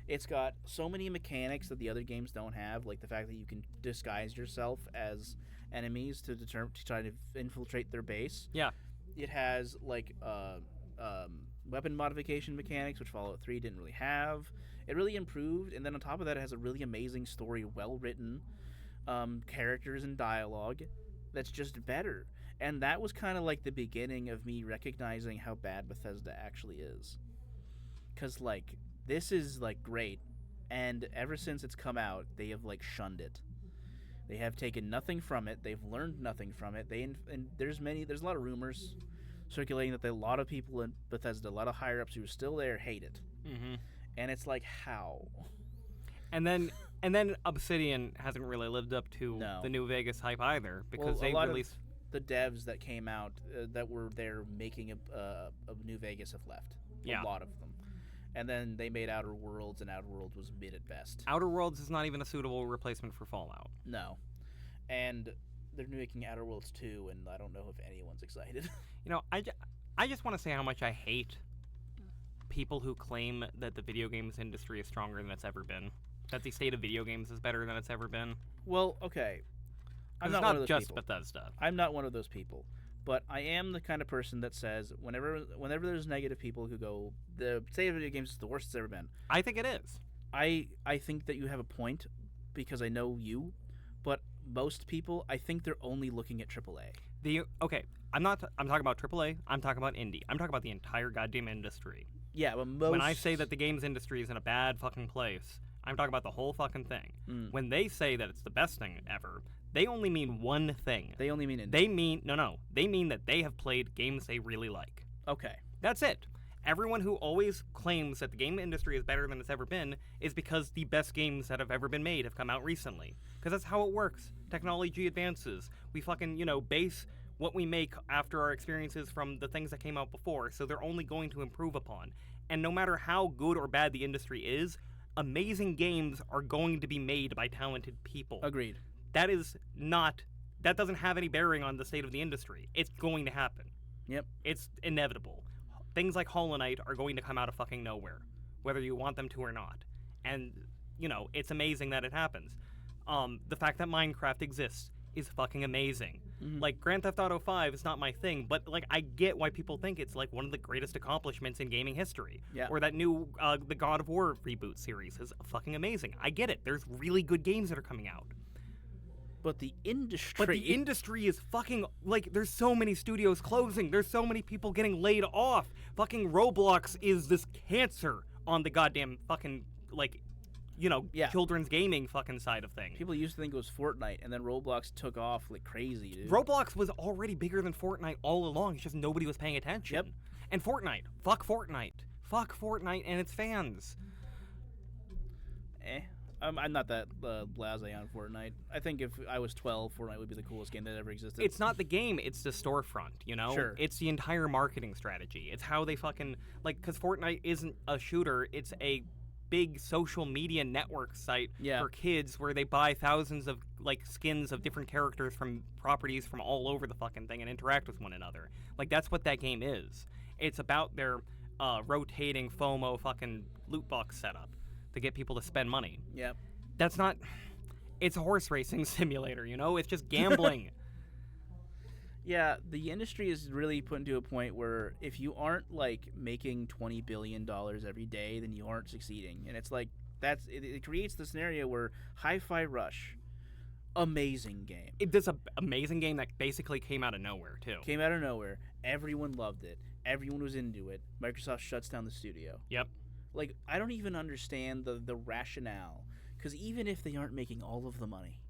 It's got so many mechanics that the other games don't have, like the fact that you can disguise yourself as enemies to try to infiltrate their base. Yeah. It has like weapon modification mechanics, which Fallout 3 didn't really have. It really improved, and then on top of that, it has a really amazing story, well written, characters and dialogue that's just better. And that was kind of like the beginning of me recognizing how bad Bethesda actually is. Because like, this is like great, and ever since it's come out, they have like shunned it. They have taken nothing from it. They've learned nothing from it. And there's a lot of rumors circulating that a lot of people in Bethesda, a lot of higher ups who are still there, hate it. Mm-hmm. And it's like, how? And then Obsidian hasn't really lived up to the New Vegas hype either, because they released the devs that came out that were there making a New Vegas have left. Yeah. A lot of them. And then they made Outer Worlds, and Outer Worlds was mid at best. Outer Worlds is not even a suitable replacement for Fallout. No. And they're making Outer Worlds 2, and I don't know if anyone's excited. I just want to say how much I hate people who claim that the video games industry is stronger than it's ever been. That the state of video games is better than it's ever been. Well, okay. I'm not one of those just people. Bethesda. I'm not one of those people. But I am the kind of person that says whenever there's negative people who go, the state of video games is the worst it's ever been. I think it is. I think that you have a point because I know you, but most people, I think they're only looking at AAA. I'm talking about AAA. I'm talking about indie. I'm talking about the entire goddamn industry. Yeah, but most... When I say that the games industry is in a bad fucking place, I'm talking about the whole fucking thing. Mm. When they say that it's the best thing ever, they only mean one thing. They only mean it. They mean they mean that they have played games they really like. Okay. That's it. Everyone who always claims that the game industry is better than it's ever been is because the best games that have ever been made have come out recently. Because that's how it works. Technology advances. We fucking, base what we make after our experiences from the things that came out before, so they're only going to improve upon. And no matter how good or bad the industry is, amazing games are going to be made by talented people. Agreed. That doesn't have any bearing on the state of the industry. It's going to happen. Yep. It's inevitable. Things like Hollow Knight are going to come out of fucking nowhere, whether you want them to or not. And, it's amazing that it happens. The fact that Minecraft exists is fucking amazing. Mm-hmm. Like, Grand Theft Auto 5 is not my thing, but, I get why people think it's, one of the greatest accomplishments in gaming history. Yeah. Or that new, the God of War reboot series is fucking amazing. I get it. There's really good games that are coming out. But the industry... But the industry is fucking, there's so many studios closing. There's so many people getting laid off. Fucking Roblox is this cancer on the goddamn fucking, children's gaming fucking side of things. People used to think it was Fortnite, and then Roblox took off like crazy, dude. Roblox was already bigger than Fortnite all along. It's just nobody was paying attention. Yep. And Fortnite. Fuck Fortnite. Fuck Fortnite and its fans. I'm not that blasé on Fortnite. I think if I was 12, Fortnite would be the coolest game that ever existed. It's not the game, it's the storefront, Sure. It's the entire marketing strategy. It's how they fucking, because Fortnite isn't a shooter, it's a big social media network site for kids where they buy thousands of, skins of different characters from properties from all over the fucking thing and interact with one another. That's what that game is. It's about their rotating FOMO fucking loot box setup to get people to spend money. Yep. That's not... It's a horse racing simulator, It's just gambling. Yeah, the industry is really put into a point where if you aren't, making $20 billion every day, then you aren't succeeding. And it's it creates the scenario where Hi-Fi Rush, amazing game. This amazing game that basically came out of nowhere, too. Came out of nowhere. Everyone loved it. Everyone was into it. Microsoft shuts down the studio. Yep. I don't even understand the rationale, because even if they aren't making all of the money,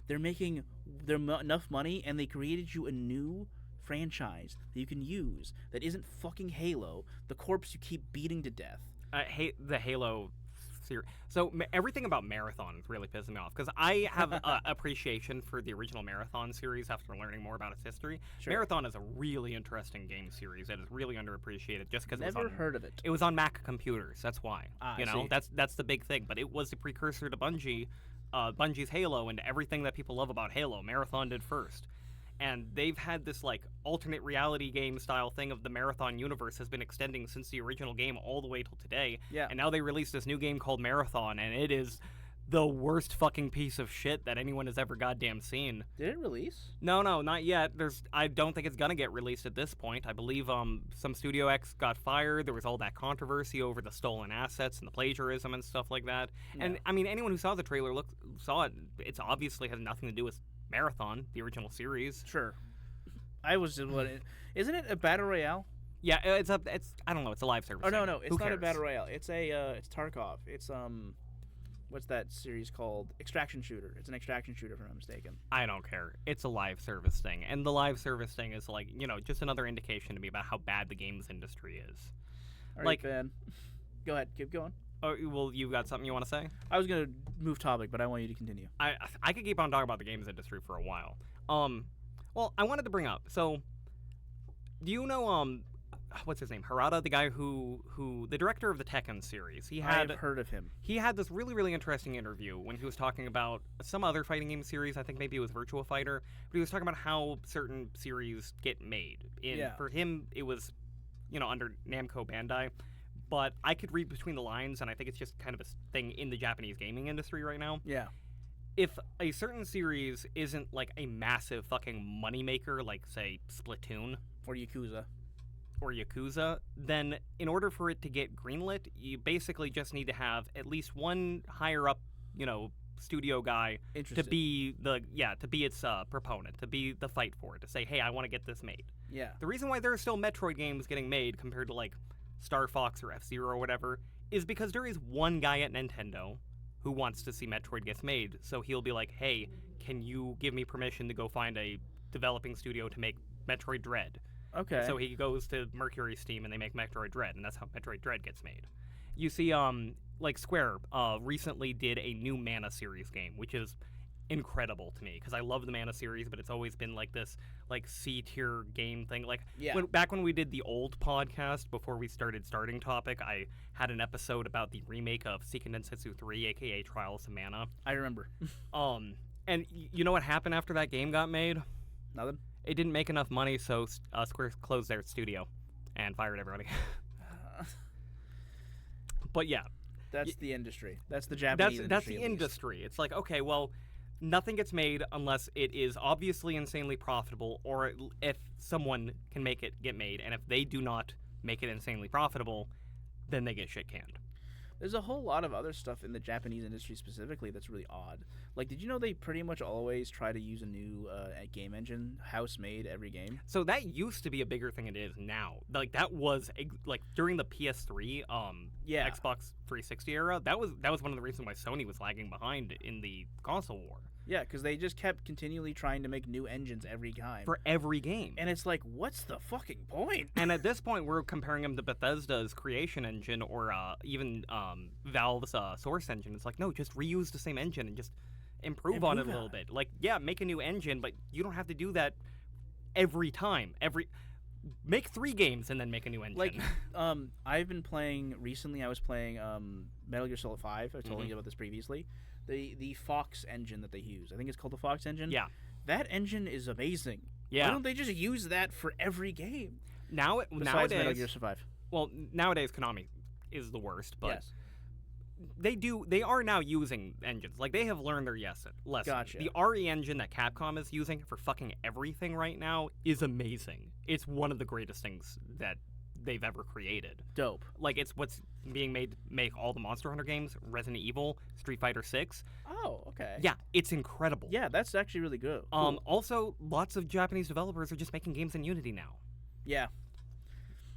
they're making enough money, and they created you a new franchise that you can use that isn't fucking Halo, the corpse you keep beating to death. The Halo series. So everything about Marathon really pisses me off, because I have appreciation for the original Marathon series after learning more about its history. Sure. Marathon is a really interesting game series that is really underappreciated just because Never heard of it. It was on Mac computers. That's why. I see. That's the big thing. But it was the precursor to Bungie's Halo, and everything that people love about Halo. Marathon did first. And they've had this alternate reality game style thing of the Marathon universe has been extending since the original game all the way till today. Yeah. And now they released this new game called Marathon, and it is the worst fucking piece of shit that anyone has ever goddamn seen. Did it release? No, not yet. I don't think it's gonna get released at this point. I believe some Studio X got fired. There was all that controversy over the stolen assets and the plagiarism and stuff like that. Yeah. And I mean, anyone who saw the trailer saw it. It's obviously has nothing to do with Marathon, the original series. Sure. I was just wondering, isn't it a battle royale? Yeah, it's I don't know, it's a live service. Oh no, thing. it's Who not a cares? battle royale. It's it's Tarkov. It's what's that series called? Extraction shooter. It's an extraction shooter, if I'm not mistaken. I don't care. It's a live service thing, and the live service thing is just another indication to me about how bad the games industry is. All right, Ben. Go ahead. Keep going. Oh, well, you got something you want to say? I was gonna move topic, but I want you to continue. I could keep on talking about the games industry for a while. Well, I wanted to bring up. So, do you know what's his name? Harada, the guy who the director of the Tekken series. I've heard of him. He had this really, really interesting interview when he was talking about some other fighting game series. I think maybe it was Virtua Fighter. But he was talking about how certain series get made. For him, it was, under Namco Bandai. But I could read between the lines, and I think it's just kind of a thing in the Japanese gaming industry right now. Yeah. If a certain series isn't a massive fucking moneymaker, like, say, Splatoon Or Yakuza, then in order for it to get greenlit, you basically just need to have at least one higher up, studio guy to be its proponent, to be the fight for it, to say, hey, I want to get this made. Yeah. The reason why there are still Metroid games getting made compared to Star Fox or F-Zero or whatever, is because there is one guy at Nintendo who wants to see Metroid gets made. So he'll be like, hey, can you give me permission to go find a developing studio to make Metroid Dread? Okay. So he goes to Mercury Steam and they make Metroid Dread, and that's how Metroid Dread gets made. You see, like Square recently did a new Mana series game, which is incredible to me because I love the Mana series, but it's always been like this like C-tier game thing. Like back when we did the old podcast before we started Starting Topic, I had an episode about the remake of Seiken Densetsu 3, aka Trials of Mana. I remember. And you know what happened after that game got made? Nothing. It didn't make enough money, so Square closed their studio and fired everybody. But yeah, that's the industry. That's the Japanese industry. That's the industry. It's like, okay, well, nothing gets made unless it is obviously insanely profitable, or if someone can make it get made, and if they do not make it insanely profitable, then they get shit canned. There's a whole lot of other stuff in the Japanese industry specifically that's really odd. Like, did you know they pretty much always try to use a new game engine, house-made every game? So that used to be a bigger thing than it is now. Like, that was, like, during the PS3, Xbox 360 era, that was one of the reasons why Sony was lagging behind in the console war. Yeah, because they just kept continually trying to make new engines every time. For every game. And it's like, what's the fucking point? And at this point, we're comparing them to Bethesda's Creation Engine or even Valve's Source Engine. It's like, no, just reuse the same engine and just improve on it a little bit. Like, yeah, make a new engine, but you don't have to do that every time. Make 3 games and then make a new engine. Like, I've been playing, recently I was playing Metal Gear Solid 5. I told you about this previously. The Fox engine that they use. I think it's called the Fox engine. Yeah. That engine is amazing. Yeah. Why don't they just use that for every game? Nowadays, Metal Gear Survive. Well, nowadays Konami is the worst, but yes. They are now using engines. Like, they have learned their lesson. Gotcha. The RE engine that Capcom is using for fucking everything right now is amazing. It's one of the greatest things that they've ever created. Dope. Like, it's what's being made to make all the Monster Hunter games, Resident Evil, Street Fighter 6. Oh, okay. Yeah, it's incredible. Yeah, that's actually really good. Cool. Also, lots of Japanese developers are just making games in Unity now. Yeah.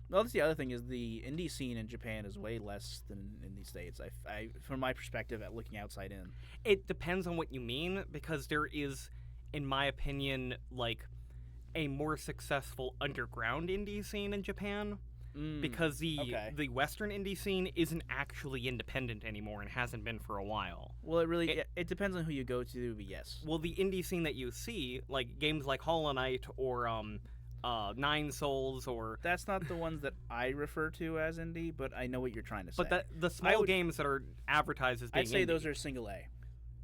Well, that's the other thing is the indie scene in Japan is way less than in the States. I from my perspective at looking outside in. It depends on what you mean, because there is, in my opinion, like a more successful underground indie scene in Japan. Because the Western indie scene isn't actually independent anymore and hasn't been for a while. Well, it depends on who you go to, but yes. Well, the indie scene that you see, like games like Hollow Knight or Nine Souls, or that's not the ones that I refer to as indie, but I know what you're trying to say. But the small games that are advertised as being I'd say indie. those are single A.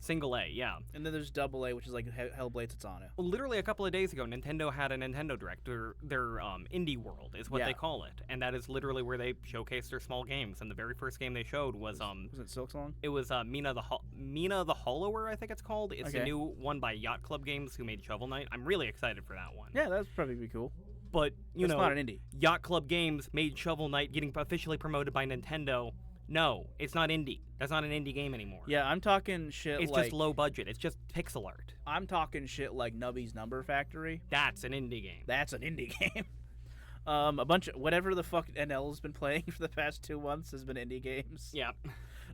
Single A, yeah. And then there's double A, which is like Hellblade Titsana. Well, literally a couple of days ago, Nintendo had a Nintendo Direct. Their Indie World is what they call it, and that is literally where they showcase their small games. And the very first game they showed was it Silksong? It was Mina the Hollower, I think it's called. It's a new one by Yacht Club Games, who made Shovel Knight. I'm really excited for that one. Yeah, that'd probably be cool. But it's not an indie. Yacht Club Games made Shovel Knight, getting officially promoted by Nintendo. No, it's not indie. That's not an indie game anymore. Yeah, I'm talking shit it's just low budget. It's just pixel art. I'm talking shit like Nubby's Number Factory. That's an indie game. That's an indie game. A bunch of whatever the fuck NL's been playing for the past 2 months has been indie games. Yeah.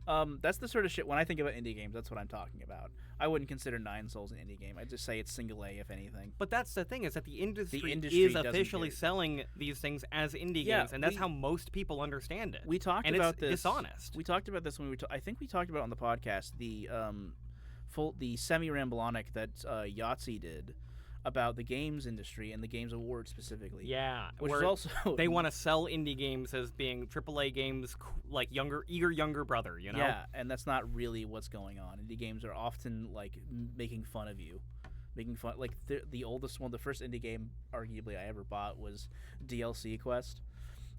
That's the sort of shit, when I think about indie games, that's what I'm talking about. I wouldn't consider Nine Souls an indie game. I'd just say it's single A, if anything. But that's the thing, is that the industry is officially selling these things as indie games, and that's how most people understand it. We talked and about it's this. Dishonest. We talked about this when I think we talked about it on the podcast, the semi-ramblonic that Yahtzee did about the games industry and the games awards specifically. Yeah, which is also they want to sell indie games as being AAA games, like younger brother, you know? Yeah, and that's not really what's going on. Indie games are often like making fun of you, like the oldest one, the first indie game arguably I ever bought was DLC Quest,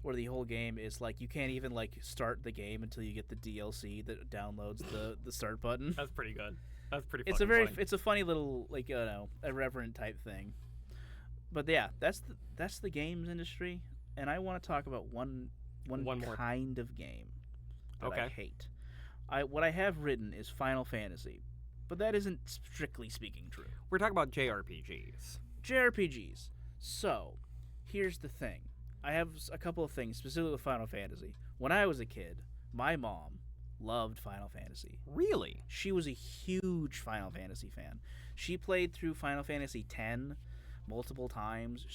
where the whole game is like you can't even like start the game until you get the DLC that downloads the start button. That's pretty good. That's pretty. Funny. It's a funny little like irreverent type thing. But yeah, that's the games industry, and I want to talk about one more kind of game that I hate. What I have written is Final Fantasy, but that isn't strictly speaking true. We're talking about JRPGs. JRPGs. So, here's the thing. I have a couple of things specifically with Final Fantasy. When I was a kid, my mom loved Final Fantasy. Really? She was a huge Final Fantasy fan. She played through Final Fantasy X multiple times.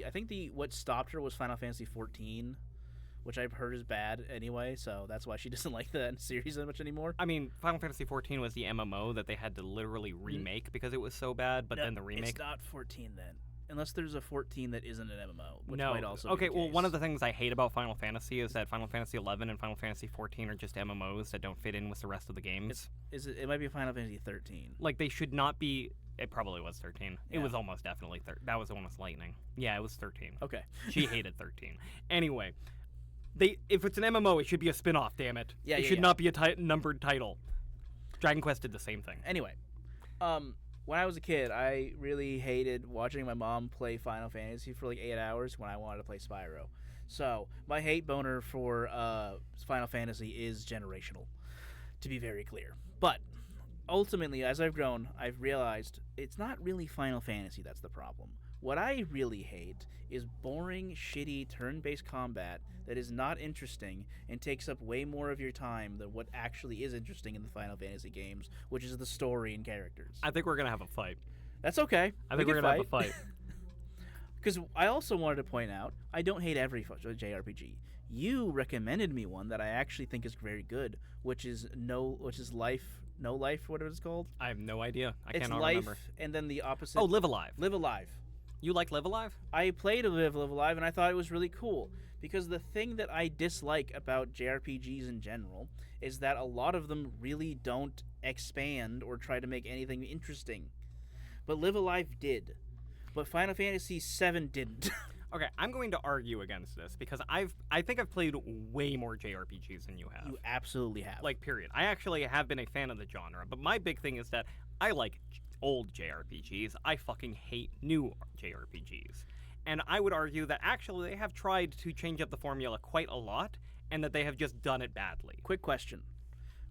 I think what stopped her was Final Fantasy 14, which I've heard is bad anyway, so that's why she doesn't like the series that much anymore. I mean, Final Fantasy 14 was the MMO that they had to literally remake because it was so bad, but No, then the remake... It's not 14 then. Unless there's a 14 that isn't an MMO, which no. might also okay, be the well, case. one of the things I hate about Final Fantasy is that Final Fantasy 11 and Final Fantasy 14 are just MMOs that don't fit in with the rest of the games. It might be Final Fantasy 13. Like, they should not be... It probably was 13. Yeah. It was almost definitely 13. That was the one with Lightning. Yeah, it was 13. Okay. She hated 13. Anyway, if it's an MMO, it should be a spin-off, damn it. Yeah, it yeah, should yeah. not be a numbered title. Dragon Quest did the same thing. Anyway, when I was a kid, I really hated watching my mom play Final Fantasy for like 8 hours when I wanted to play Spyro. So my hate boner for Final Fantasy is generational, to be very clear. But ultimately, as I've grown, I've realized it's not really Final Fantasy that's the problem. What I really hate is boring, shitty turn-based combat that is not interesting and takes up way more of your time than what actually is interesting in the Final Fantasy games, which is the story and characters. I think we're going to have a fight. That's okay. I think we're going to have a fight. Because I also wanted to point out, I don't hate every JRPG. You recommended me one that I actually think is very good, which is No Life, whatever it's called. I have no idea. I It's cannot Life, remember. and then the opposite. Oh, Live Alive. Live Alive. You like Live Alive? I played Live Alive, and I thought it was really cool. Because the thing that I dislike about JRPGs in general is that a lot of them really don't expand or try to make anything interesting. But Live Alive did. But Final Fantasy VII didn't. Okay, I'm going to argue against this because I think I've played way more JRPGs than you have. You absolutely have. Like, period. I actually have been a fan of the genre, but my big thing is that I like old JRPGs. I fucking hate new JRPGs. And I would argue that actually they have tried to change up the formula quite a lot, and that they have just done it badly. Quick question.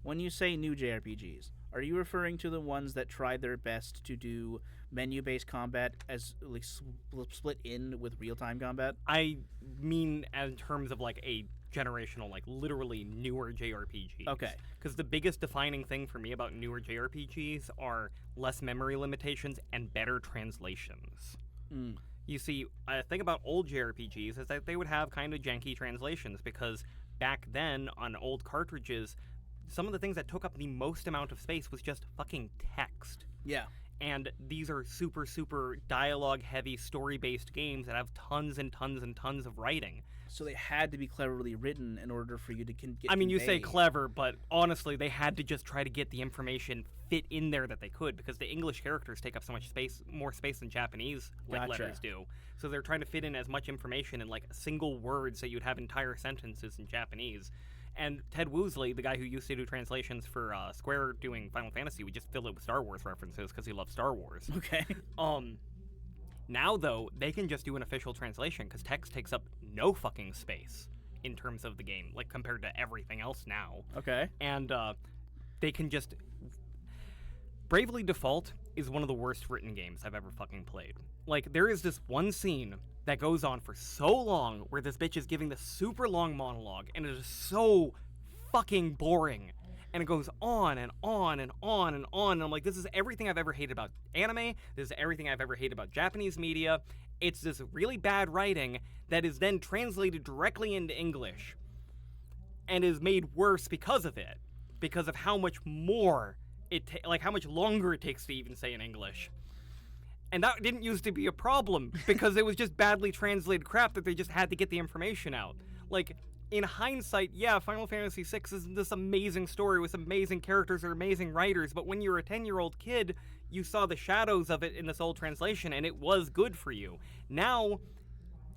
When you say new JRPGs, are you referring to the ones that tried their best to do menu-based combat as like split in with real-time combat? I mean in terms of like a generational, like literally newer JRPGs. Okay. Because the biggest defining thing for me about newer JRPGs are less memory limitations and better translations. Mm. You see, a thing about old JRPGs is that they would have kind of janky translations because back then on old cartridges, some of the things that took up the most amount of space was just fucking text. Yeah. And these are super, super dialogue-heavy, story-based games that have tons and tons and tons of writing. So they had to be cleverly written in order for you to get I mean, you say conveyed. clever, but honestly, they had to just try to get the information fit in there that they could, because the English characters take up so much space, more space than Japanese Gotcha. letters do. So they're trying to fit in as much information in like single words that you'd have entire sentences in Japanese. And Ted Woosley, the guy who used to do translations for Square doing Final Fantasy, would just fill it with Star Wars references because he loves Star Wars. Okay. Now, though, they can just do an official translation because text takes up no fucking space in terms of the game, like compared to everything else now. Okay. And they can just... Bravely Default is one of the worst written games I've ever fucking played. Like, there is this one scene that goes on for so long where this bitch is giving this super long monologue, and it is so fucking boring. And it goes on and on and on and on. And I'm like, this is everything I've ever hated about anime. This is everything I've ever hated about Japanese media. It's this really bad writing that is then translated directly into English and is made worse because of it. Because of how much more like how much longer it takes to even say in English. And that didn't used to be a problem because it was just badly translated crap that they just had to get the information out. Like, in hindsight, yeah, Final Fantasy VI is this amazing story with amazing characters or amazing writers, but when you were a 10-year-old kid, you saw the shadows of it in this old translation, and it was good for you. Now,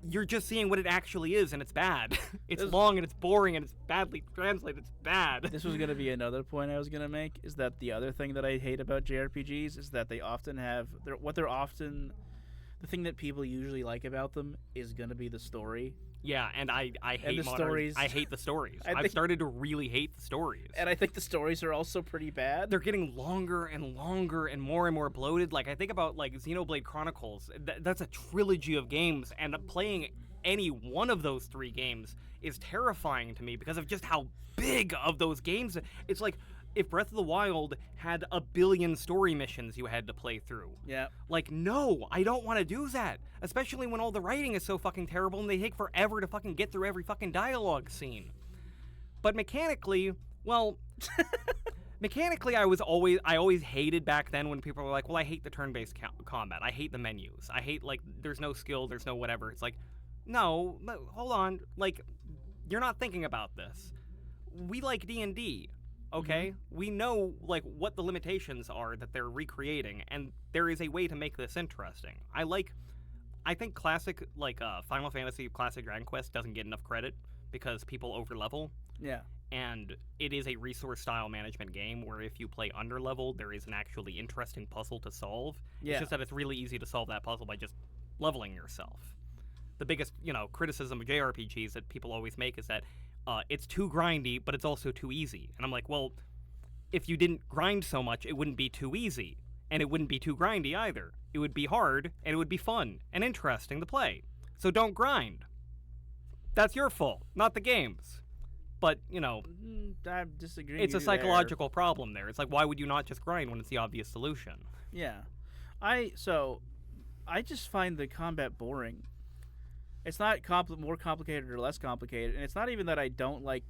you're just seeing what it actually is, and it's bad. It's long, and it's boring, and it's badly translated. It's bad. This was going to be another point I was going to make, is that the other thing that I hate about JRPGs is that they often have... The thing that people usually like about them is going to be the story. Yeah, and I hate the stories. I hate the stories. I I've think- started to really hate the stories. And I think the stories are also pretty bad. They're getting longer and longer and more bloated. Like, I think about, like, Xenoblade Chronicles. That's a trilogy of games, and playing any one of those 3 games is terrifying to me because of just how big of those games. It's like if Breath of the Wild had 1 billion story missions you had to play through. Yeah. Like, no, I don't want to do that. Especially when all the writing is so fucking terrible and they take forever to fucking get through every fucking dialogue scene. But mechanically, well, mechanically, I always hated back then when people were like, well, I hate the turn-based combat. I hate the menus. I hate, like, there's no skill, there's no whatever. It's like, no, hold on. Like, you're not thinking about this. We like D&D, okay? We know, like, what the limitations are that they're recreating, and there is a way to make this interesting. I think classic, like, Final Fantasy Classic Dragon Quest doesn't get enough credit because people overlevel. Yeah. And it is a resource-style management game where if you play underleveled, there is an actually interesting puzzle to solve. Yeah. It's just that it's really easy to solve that puzzle by just leveling yourself. The biggest, criticism of JRPGs that people always make is that it's too grindy, but it's also too easy. And I'm like, well, if you didn't grind so much, it wouldn't be too easy. And it wouldn't be too grindy either. It would be hard, and it would be fun and interesting to play. So don't grind. That's your fault, not the game's. But, I disagree. it's a psychological problem there. It's like, why would you not just grind when it's the obvious solution? Yeah. I just find the combat boring. It's not more complicated or less complicated, and it's not even that I don't like,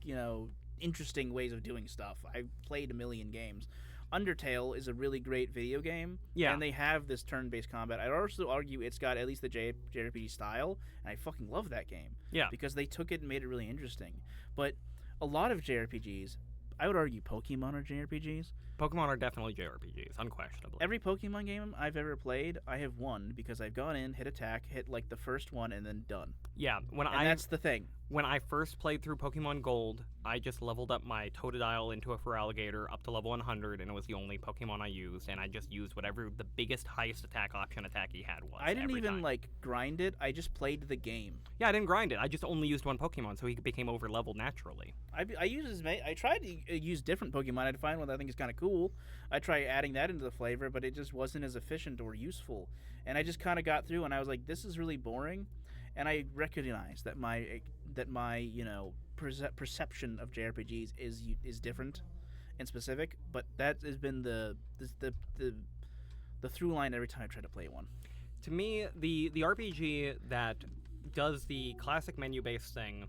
interesting ways of doing stuff. I've played 1 million games. Undertale is a really great video game, Yeah. and they have this turn-based combat. I'd also argue it's got at least the JRPG style, and I fucking love that game. Yeah. Because they took it and made it really interesting. But a lot of JRPGs, I would argue Pokemon are JRPGs. Pokemon are definitely JRPGs, unquestionably. Every Pokemon game I've ever played, I have won because I've gone in, hit attack, hit like the first one, and then done. Yeah, And that's the thing. When I first played through Pokemon Gold, I just leveled up my Totodile into a Feraligatr up to level 100, and it was the only Pokemon I used, and I just used whatever the biggest, highest attack option attack he had was. I didn't every even time. grind it. I just played the game. Yeah, I didn't grind it. I just only used one Pokemon, so he became over-leveled naturally. I tried to use different Pokemon. I'd find one that I think is kind of cool. I tried adding that into the flavor, but it just wasn't as efficient or useful. And I just kind of got through, and I was like, this is really boring. And I recognized that my perception of JRPGs is different and specific, but that has been the through line every time I try to play one. To me, the RPG that does the classic menu-based thing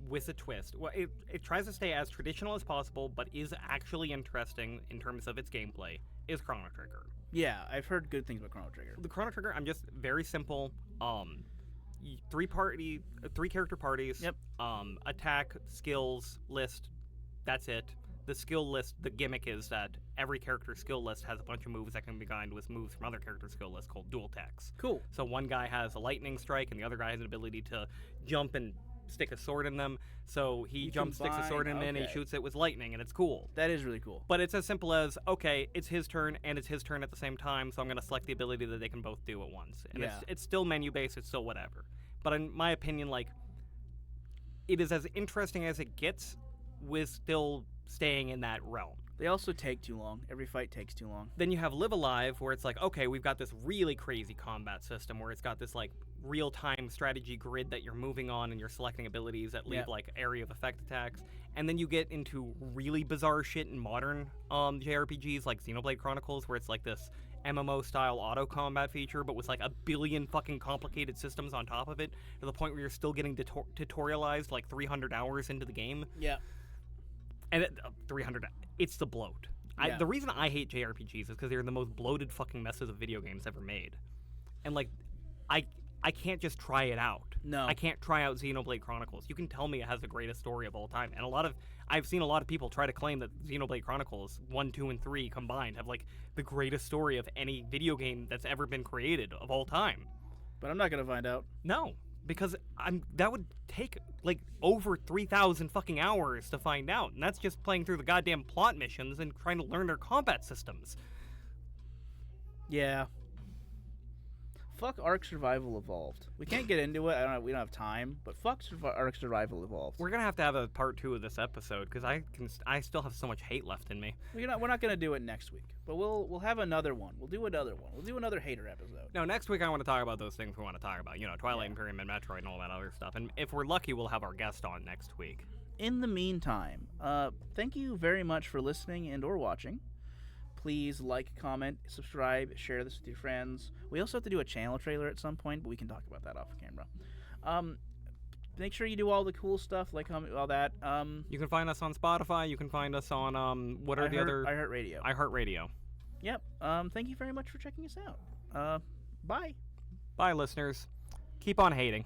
with a twist, well, it tries to stay as traditional as possible, but is actually interesting in terms of its gameplay, is Chrono Trigger. Yeah, I've heard good things about Chrono Trigger. The Chrono Trigger, I'm just very simple. 3 character parties. Yep. Attack, skills, list. That's it. The skill list, the gimmick is that every character's skill list has a bunch of moves that can be combined with moves from other characters' skill lists called dual attacks. Cool. So one guy has a lightning strike, and the other guy has an ability to jump and stick a sword in them. So he jumps, sticks a sword in them, and he shoots it with lightning, and it's cool. That is really cool. But it's as simple as, okay, it's his turn, and it's his turn at the same time, so I'm going to select the ability that they can both do at once. And it's still menu-based, it's still whatever. But in my opinion, it is as interesting as it gets with still staying in that realm. They also take too long. Every fight takes too long. Then you have Live Alive, where it's like, okay, we've got this really crazy combat system where it's got this, real-time strategy grid that you're moving on and you're selecting abilities that leave, area of effect attacks. And then you get into really bizarre shit in modern JRPGs like Xenoblade Chronicles, where it's like this MMO-style auto-combat feature, but with 1 billion fucking complicated systems on top of it, to the point where you're still getting tutorialized 300 hours into the game. Yeah. And 300, it's the bloat. Yeah. The reason I hate JRPGs is because they're the most bloated fucking messes of video games ever made. And, I can't just try it out. No. I can't try out Xenoblade Chronicles. You can tell me it has the greatest story of all time. And I've seen a lot of people try to claim that Xenoblade Chronicles 1, 2, and 3 combined have, the greatest story of any video game that's ever been created of all time. But I'm not going to find out. No. Because that would take, over 3,000 fucking hours to find out. And that's just playing through the goddamn plot missions and trying to learn their combat systems. Yeah. fuck Ark Survival Evolved. We can't get into it. We don't have time. But fuck Ark Survival Evolved. We're gonna have to have a part 2 of this episode because I still have so much hate left in me. We're not gonna do it next week, but we'll have another one. We'll do another one. We'll do another hater episode. No, next week I want to talk about those things we want to talk about. You know, Twilight Imperium and Metroid and all that other stuff. And if we're lucky, we'll have our guest on next week. In the meantime, thank you very much for listening and or watching. Please like, comment, subscribe, share this with your friends. We also have to do a channel trailer at some point, but we can talk about that off camera. Make sure you do all the cool stuff, like all that. You can find us on Spotify. You can find us on iHeartRadio. iHeartRadio. Yep. Thank you very much for checking us out. Bye. Bye, listeners. Keep on hating.